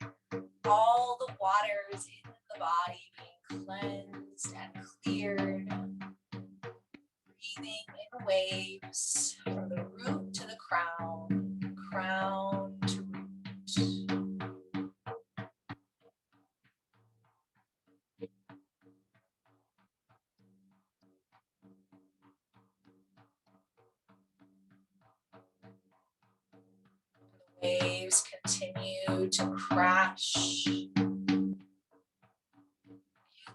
all the waters in the body being cleansed and cleared, breathing in waves from the root to the crown, crown to root. Waves continue to crash.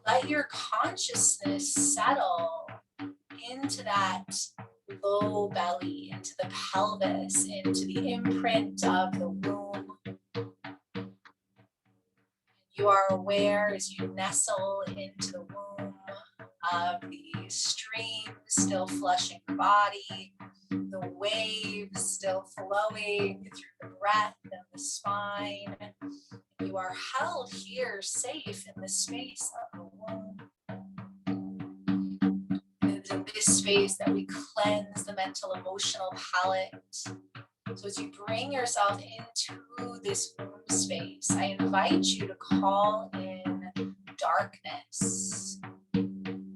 Let your consciousness settle into that low belly, into the pelvis, into the imprint of the womb. You are aware as you nestle into the womb of the stream still flushing the body, the waves still flowing through the breath and the spine. You are held here safe in the space of the womb. It is in this space that we cleanse the mental emotional palette. So as you bring yourself into this womb space, I invite you to call in darkness.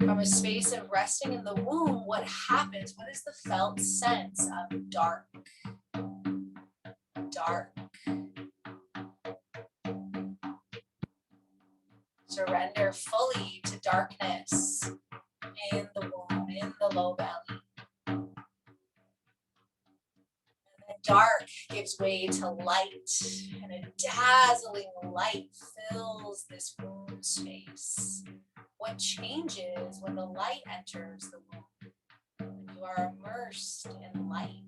From a space of resting in the womb, what happens? What is the felt sense of dark? Dark. Surrender fully to darkness in the womb, in the low belly. And then dark gives way to light, and a dazzling light fills this womb space. What changes when the light enters the womb? When you are immersed in light.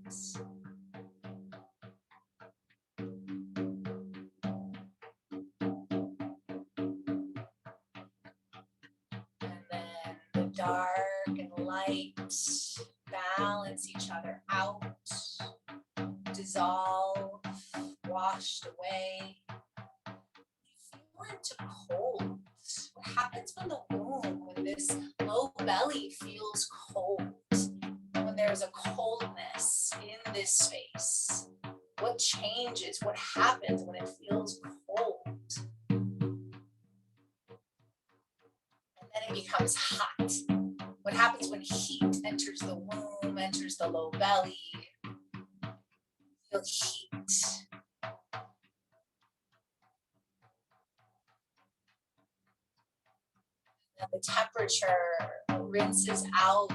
And then the dark and light balance each other out, dissolve, washed away. You feel into cold. What happens when the womb, when this low belly feels cold? When there's a coldness in this space? What changes? What happens when it feels cold? And then it becomes hot. What happens when heat enters the womb, enters the low belly? Feel heat. And the temperature rinses out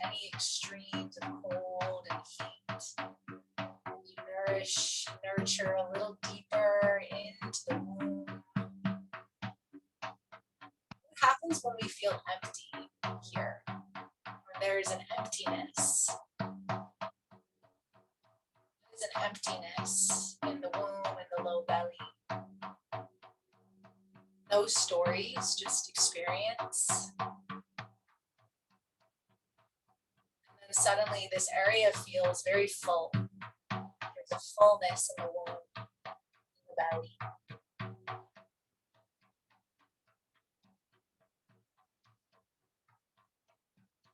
any extremes of cold and heat. You nourish, nurture a little deeper into the womb. What happens when we feel empty here? When there is an emptiness. There's an emptiness in the womb, in the low belly. No stories, just experience. And then suddenly this area feels very full. There's a fullness in the womb, in the belly.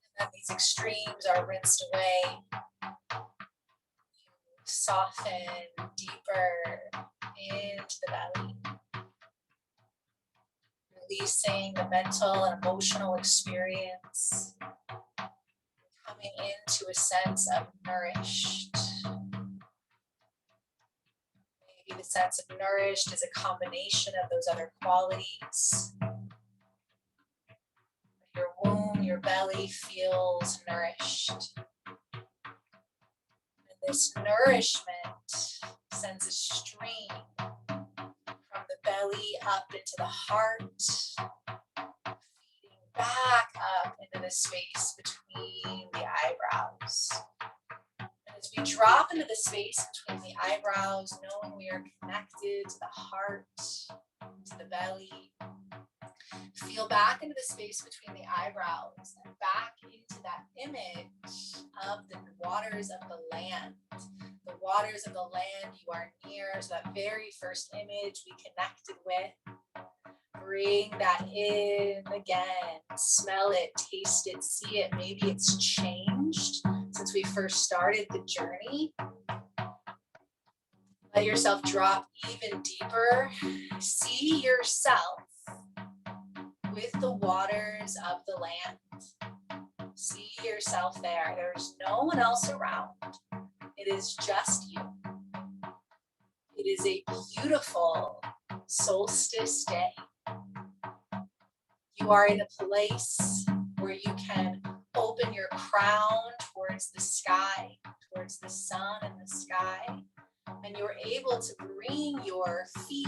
And then these extremes are rinsed away. You soften deeper into the belly. Releasing the mental and emotional experience, coming into a sense of nourished. Maybe the sense of nourished is a combination of those other qualities. Your womb, your belly feels nourished. And this nourishment sends a stream from the belly up into the heart, feeding back up into the space between the eyebrows. And as we drop into the space between the eyebrows, knowing we are connected to the heart, to the belly, Feel back into the space between the eyebrows and back into that image of the waters of the land. The waters of the land you are near. So that very first image we connected with. Bring that in again. Smell it, taste it, see it. Maybe it's changed since we first started the journey. Let yourself drop even deeper. See yourself with the waters of the land. See yourself there. There's no one else around. It is just you. It is a beautiful solstice day. You are in a place where you can open your crown towards the sky, towards the sun and the sky, and you're able to bring your feet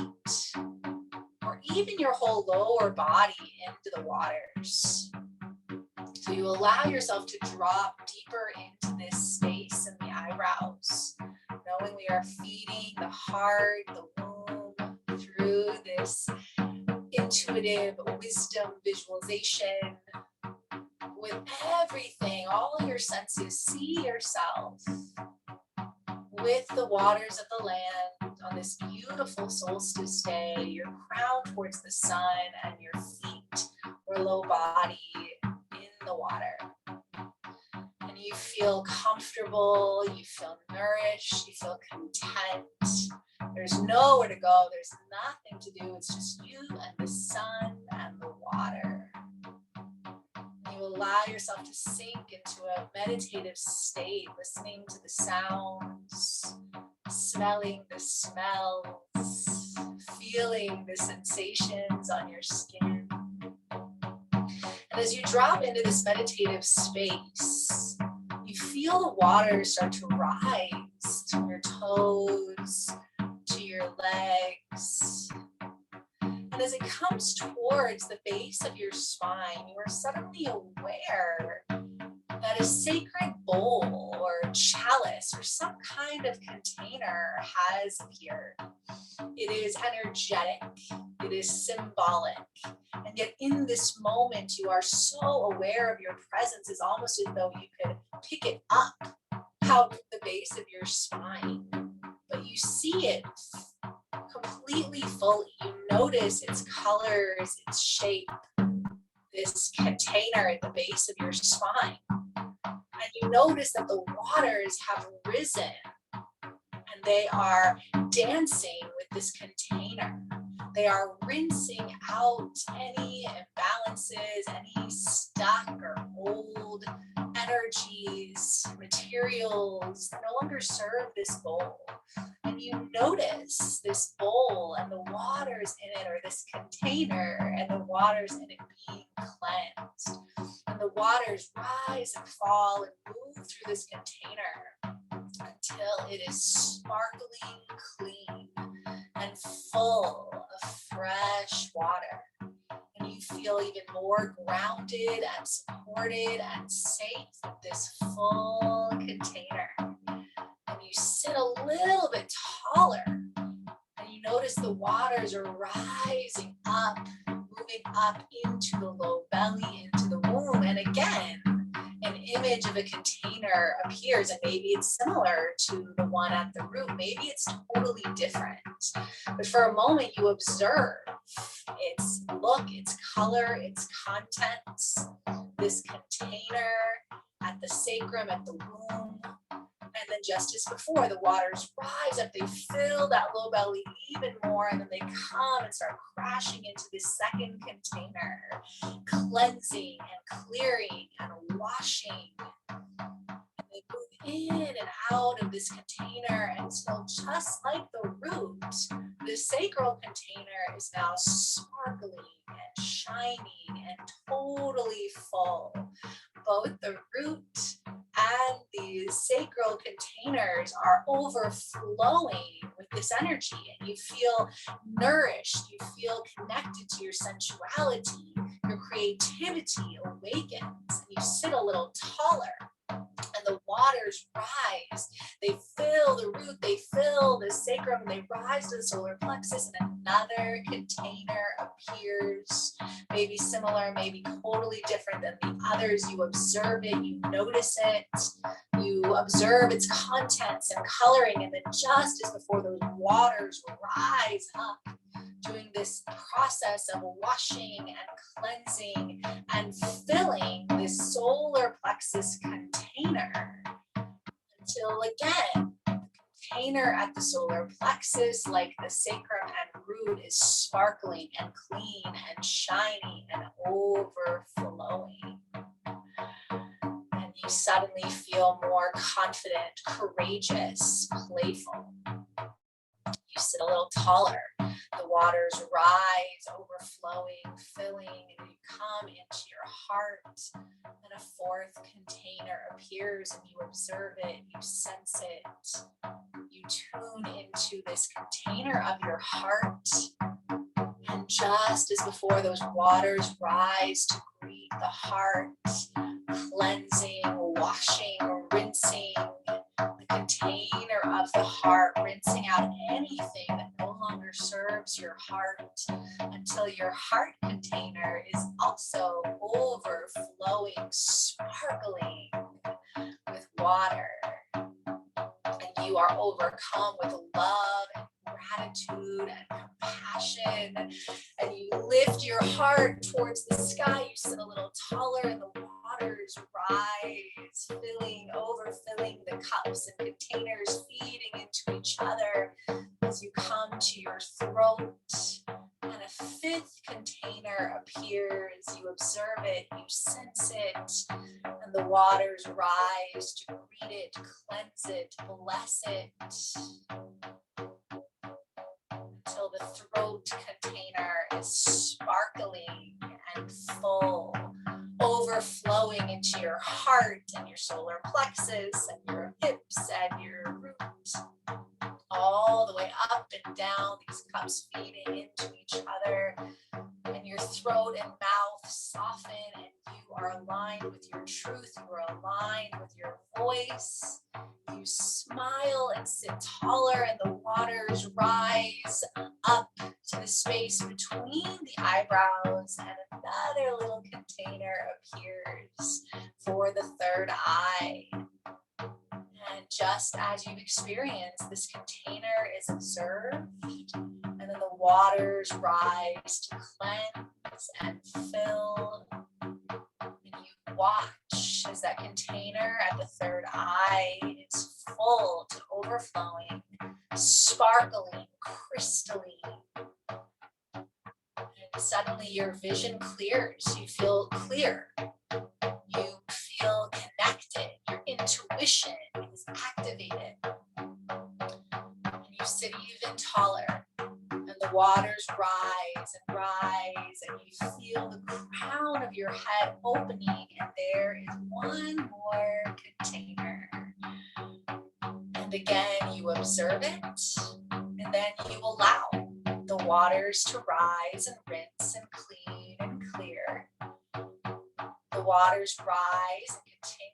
or even your whole lower body into the waters. So you allow yourself to drop deeper into this space in the eyebrows, knowing we are feeding the heart, the womb, through this intuitive wisdom visualization. With everything, all your senses, see yourself with the waters of the land on this beautiful solstice day, your crown towards the sun and your feet or low body in the water. And you feel comfortable, you feel nourished, you feel content. There's nowhere to go, there's nothing to do, it's just you and the sun and the water. You allow yourself to sink into a meditative state, listening to the sounds, smelling the smells, feeling the sensations on your skin. And as you drop into this meditative space, you feel the water start to rise to your toes, to your legs. And as it comes towards the base of your spine, you are suddenly aware that a sacred bowl or chalice or some kind of container has appeared. It is energetic, it is symbolic, and yet in this moment you are so aware of your presence, it's almost as though you could pick it up out of the base of your spine, but you see it completely fully. You notice its colors, its shape, this container at the base of your spine. And you notice that the waters have risen and they are dancing with this container. They are rinsing out any imbalances, any stuck or old energies, materials that no longer serve this bowl. And you notice this bowl and the waters in it, or this container and the waters in it being cleansed. And the waters rise and fall and move through this container until it is sparkling clean and full of fresh water. And you feel even more grounded and supported and safe with this full container. And you sit a little bit taller and you notice the waters are rising up, moving up into the low belly, into the womb. And again, an image of a container appears, and maybe it's similar to the one at the root. Maybe it's totally different. But for a moment, you observe its look, its color, its contents, this container at the sacrum, at the womb. And then just as before, the waters rise up, they fill that low belly even more, and then they come and start crashing into this second container, cleansing and clearing and washing. And they move in and out of this container until, just like the root, the sacral container is now sparkling and shining and totally full. Both the root and the sacral containers are overflowing with this energy, and you feel nourished, you feel connected to your sensuality, your creativity awakens, and you sit a little taller, and the waters rise. They fill the root, they fill the sacrum, they rise to the solar plexus, and another container appears, maybe similar, maybe totally different than the others. You observe it, you notice it, you observe its contents and coloring, and then just as before those waters rise up, doing this process of washing and cleansing and filling this solar plexus container, until again, the container at the solar plexus, like the sacrum and root, is sparkling and clean and shiny and overflowing. And you suddenly feel more confident, courageous, playful. You sit a little taller. The waters rise, overflowing, filling, and you come into your heart. And a fourth container appears, and you observe it, you sense it. You tune into this container of your heart. And just as before, those waters rise to greet the heart, cleansing, washing, rinsing the container of the heart, rinsing out anything that no longer serves your heart, until your heart container is also overflowing, sparkling with water. And you are overcome with love and gratitude and compassion, and you lift your heart towards the sky. You sit a little taller, and the waters rise, filling, overfilling the cups and containers, feeding into each other as you come to your throat. And a fifth container appears. You observe it, you sense it, and the waters rise to greet it, cleanse it, bless it, until the throat container is sparkling and full, overflowing into your heart and your solar plexus and your hips and your root, all the way up and down, these cups feeding into each other, and your throat and mouth soften, and you are aligned with your truth, you are aligned with your voice. You smile and sit taller, and the waters rise up to the space between the eyebrows, and another little container appears for the third eye. And just as you've experienced, this container is observed, and then the waters rise to cleanse and fill. And you watch as that container at the third eye is full to overflowing, sparkling, crystalline. And suddenly your vision clears. You feel clear. You feel connected. Your intuition is activated. And you sit even taller. And the waters rise and rise. And you feel the crown of your head opening. And there is one more container. And again, you observe it. And then you allow the waters to rise and rinse and clean and clear. The waters rise and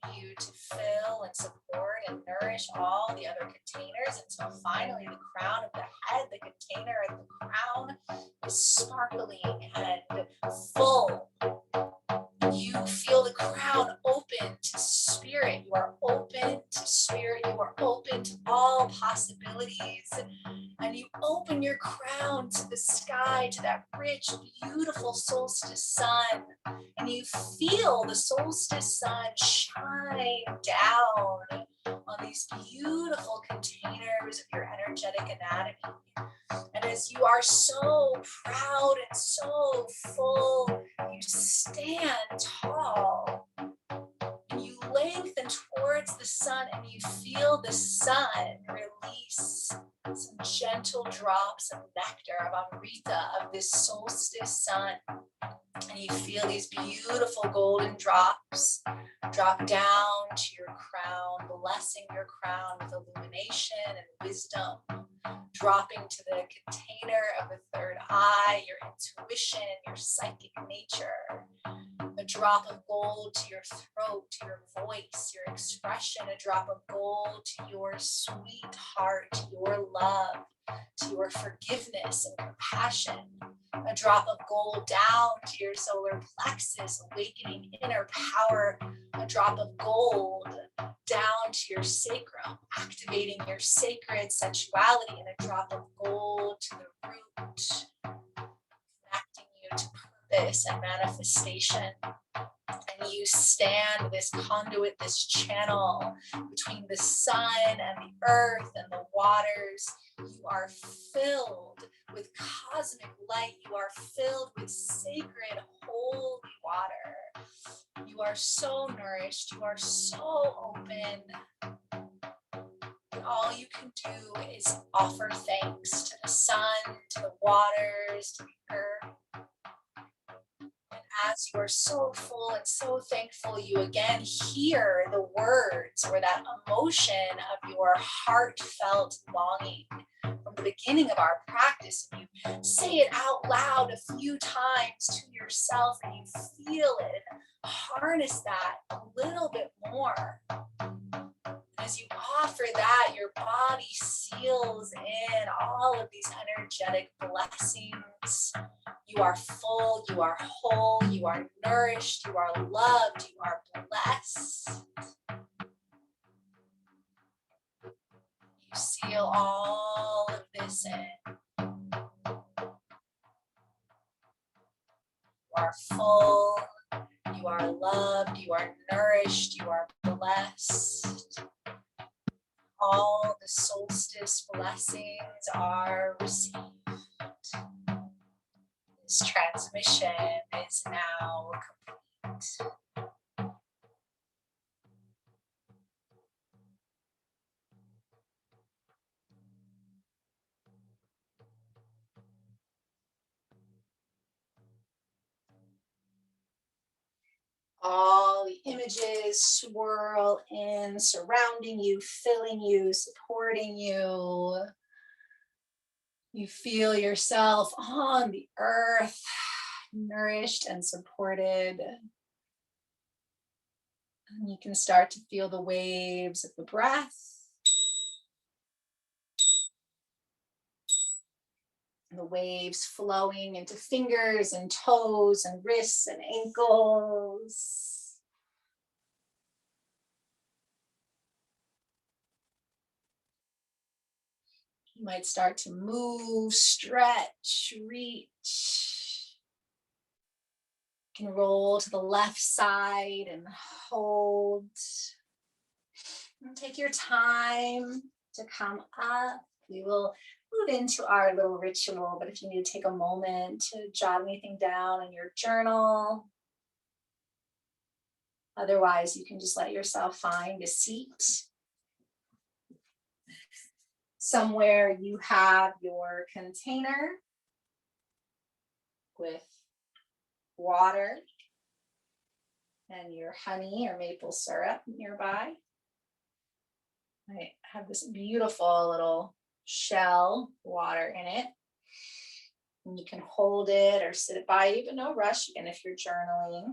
continue to fill and support and nourish all the other containers until finally the crown of the head, the container of the crown, is sparkling and full. You feel the crown open to spirit. You are open to spirit. You are open to all possibilities. And you open your crown to the sky, to that rich, beautiful solstice sun. And you feel the solstice sun shine down on these beautiful containers of your energetic anatomy. And as you are so proud and so full, you stand tall. And you lengthen towards the sun, and you feel the sun release some gentle drops of nectar, of amrita, of this solstice sun. And you feel these beautiful golden drops drop down to your crown, blessing your crown with illumination and wisdom, dropping to the container of the third eye, your intuition, your psychic nature. A drop of gold to your throat, to your voice, your expression. A drop of gold to your sweetheart, to your love, to your forgiveness and compassion. A drop of gold down to your solar plexus, awakening inner power. A drop of gold down to your sacrum, activating your sacred sensuality. And a drop of gold to the root, connecting you to purpose and manifestation. And you stand this conduit, this channel between the sun and the earth and the waters. You are filled with cosmic light. You are filled with sacred, holy water. You are so nourished. You are so open. And all you can do is offer thanks to the sun, to the waters, to the earth. As you are so full and so thankful, you again hear the words or that emotion of your heartfelt longing from the beginning of our practice. And you say it out loud a few times to yourself, and you feel it and harness that a little bit more. As you offer that, your body seals in all of these energetic blessings. You are full, you are whole, you are nourished, you are loved, you are blessed. You seal all of this in. You are full, you are loved, you are nourished, you are blessed. All the solstice blessings are received. This transmission is now complete. All the images swirl in, surrounding you, filling you, supporting you. You feel yourself on the earth, nourished and supported. And you can start to feel the waves of the breath. The waves flowing into fingers and toes and wrists and ankles. You might start to move, stretch, reach. You can roll to the left side and hold. And take your time to come up. We will move into our little ritual, but if you need to take a moment to jot anything down in your journal, otherwise you can just let yourself find a seat. Somewhere you have your container with water and your honey or maple syrup nearby. I have this beautiful little shell water in it. And you can hold it or sit it by you, but no rush again if you're journaling.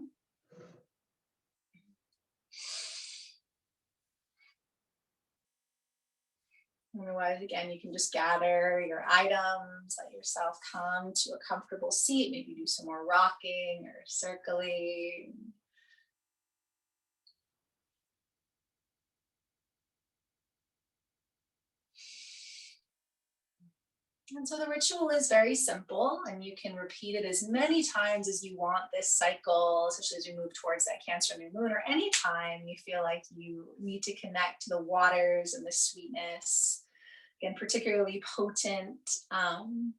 Otherwise, again, you can just gather your items, let yourself come to a comfortable seat, maybe do some more rocking or circling. And so the ritual is very simple, and you can repeat it as many times as you want this cycle, especially as you move towards that Cancer new moon, or any time you feel like you need to connect to the waters and the sweetness. Again, particularly potent. And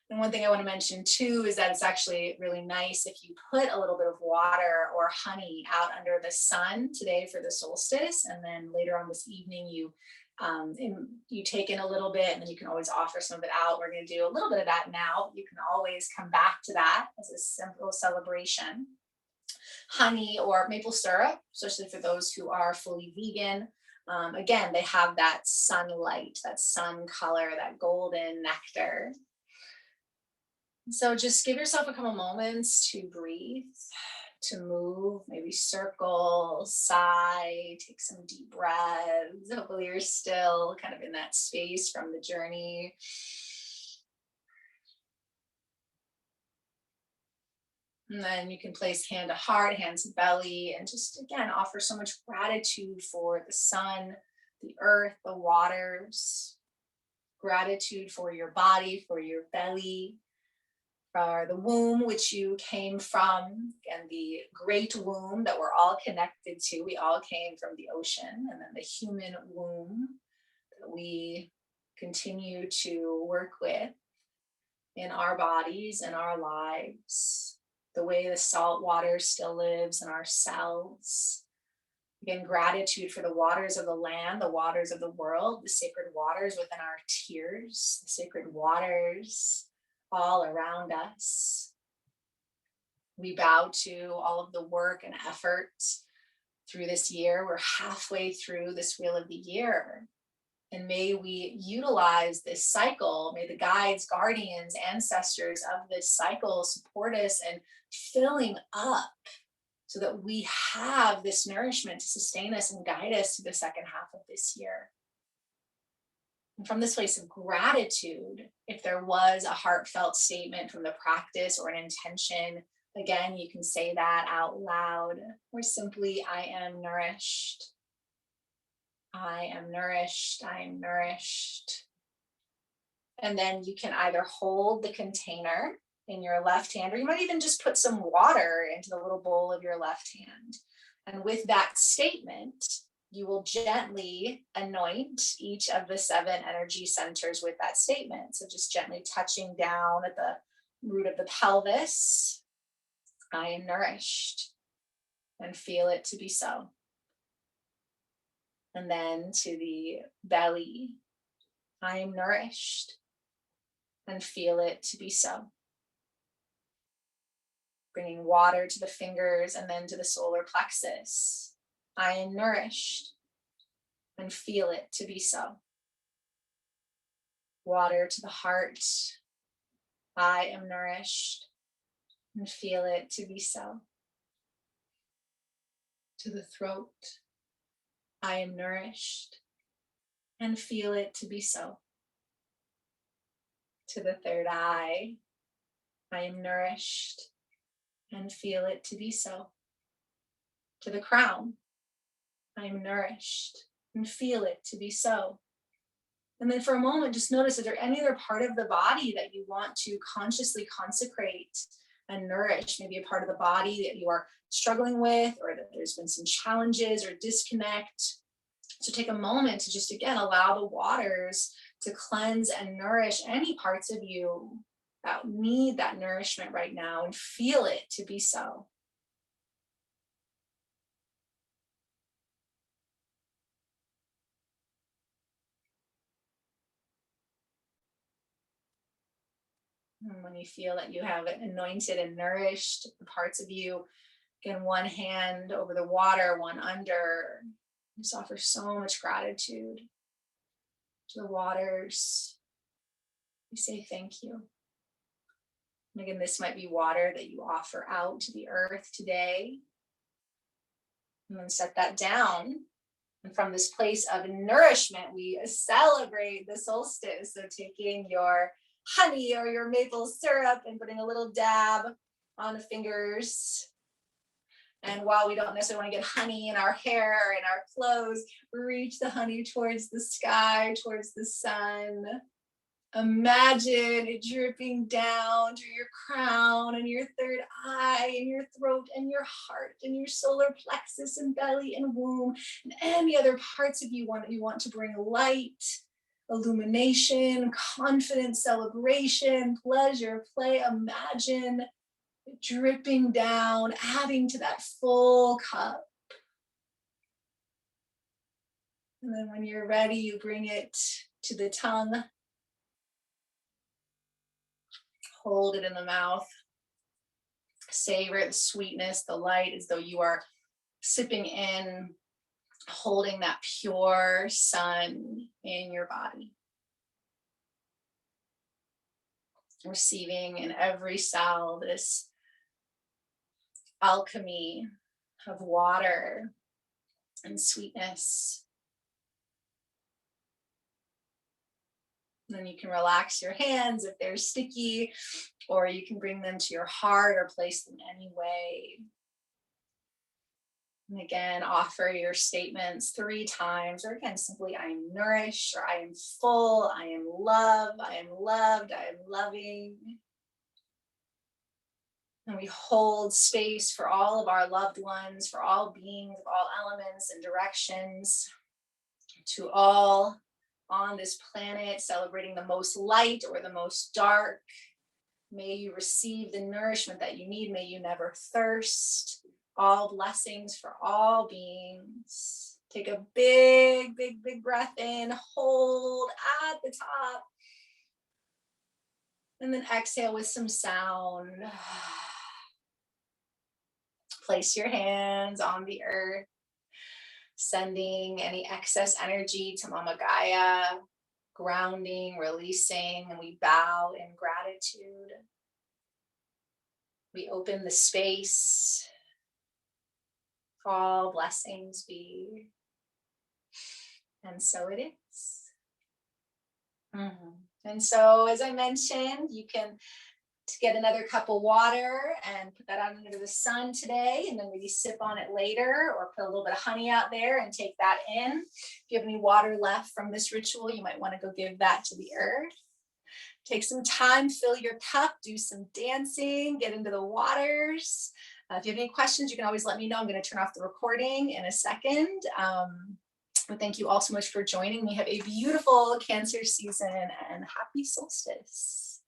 one thing I want to mention too is that it's actually really nice if you put a little bit of water or honey out under the sun today for the solstice, and then later on this evening you take in a little bit, and then you can always offer some of it out. We're going to do a little bit of that now. You can always come back to that as a simple celebration. Honey or maple syrup, especially for those who are fully vegan. Again, they have that sunlight, that sun color, that golden nectar. So just give yourself a couple moments to breathe. to move, maybe circle, sigh, take some deep breaths. Hopefully you're still kind of in that space from the journey. And then you can place hand to heart, hand to belly, and just again offer so much gratitude for the sun, the earth, the waters. Gratitude for your body, for your belly, for the womb which you came from, and the great womb that we're all connected to. We all came from the ocean, and then the human womb that we continue to work with in our bodies and our lives. The way the salt water still lives in our cells. Again, gratitude for the waters of the land, the waters of the world, the sacred waters within our tears, the sacred waters all around us. We bow to all of the work and effort through this year. We're halfway through this wheel of the year. And may we utilize this cycle. May the guides, guardians, ancestors of this cycle support us in filling up so that we have this nourishment to sustain us and guide us to the second half of this year. And from this place of gratitude, if there was a heartfelt statement from the practice or an intention, again, you can say that out loud, or simply, I am nourished. I am nourished. I am nourished. And then you can either hold the container in your left hand, or you might even just put some water into the little bowl of your left hand. And with that statement, you will gently anoint each of the 7 energy centers with that statement. So just gently touching down at the root of the pelvis. I am nourished, and feel it to be so. And then to the belly, I am nourished, and feel it to be so. Bringing water to the fingers and then to the solar plexus. I am nourished, and feel it to be so. Water to the heart. I am nourished, and feel it to be so. To the throat. I am nourished, and feel it to be so. To the third eye. I am nourished, and feel it to be so. To the crown, I am nourished, and feel it to be so. And then for a moment, just notice, is there any other part of the body that you want to consciously consecrate and nourish? Maybe a part of the body that you are struggling with, or that there's been some challenges or disconnect. So take a moment to just, again, allow the waters to cleanse and nourish any parts of you that need that nourishment right now, and feel it to be so. And when you feel that you have anointed and nourished the parts of you, again, one hand over the water, one under. Just offer so much gratitude to the waters. We say thank you. And again, this might be water that you offer out to the earth today. And then set that down. And from this place of nourishment, we celebrate the solstice. So taking your honey or your maple syrup and putting a little dab on the fingers. And while we don't necessarily want to get honey in our hair or in our clothes, reach the honey towards the sky, towards the sun. Imagine it dripping down to your crown and your third eye and your throat and your heart and your solar plexus and belly and womb and any other parts of you want to bring light, illumination, confidence, celebration, pleasure, play. Imagine it dripping down, adding to that full cup. And then when you're ready, you bring it to the tongue. Hold it in the mouth. Savor the sweetness, the light, as though you are sipping in, holding that pure sun in your body. Receiving in every cell this alchemy of water and sweetness. And then you can relax your hands if they're sticky, or you can bring them to your heart or place them any way. And again, offer your statements 3 times, or again, simply, I am nourished, or I am full, I am love, I am loved, I am loving. And we hold space for all of our loved ones, for all beings of all elements and directions, to all on this planet, celebrating the most light or the most dark. May you receive the nourishment that you need. May you never thirst. All blessings for all beings. Take a big, big, big breath in. Hold at the top. And then exhale with some sound. Place your hands on the earth, sending any excess energy to Mama Gaia, grounding, releasing, and we bow in gratitude. We open the space. All blessings be. And so it is. And so, as I mentioned, you can get another cup of water and put that out into the sun today, and then maybe sip on it later, or put a little bit of honey out there and take that in. If you have any water left from this ritual, you might want to go give that to the earth. Take some time, fill your cup, do some dancing, get into the waters. If you have any questions, you can always let me know. I'm going to turn off the recording in a second. But thank you all so much for joining me. Have a beautiful Cancer season and happy solstice.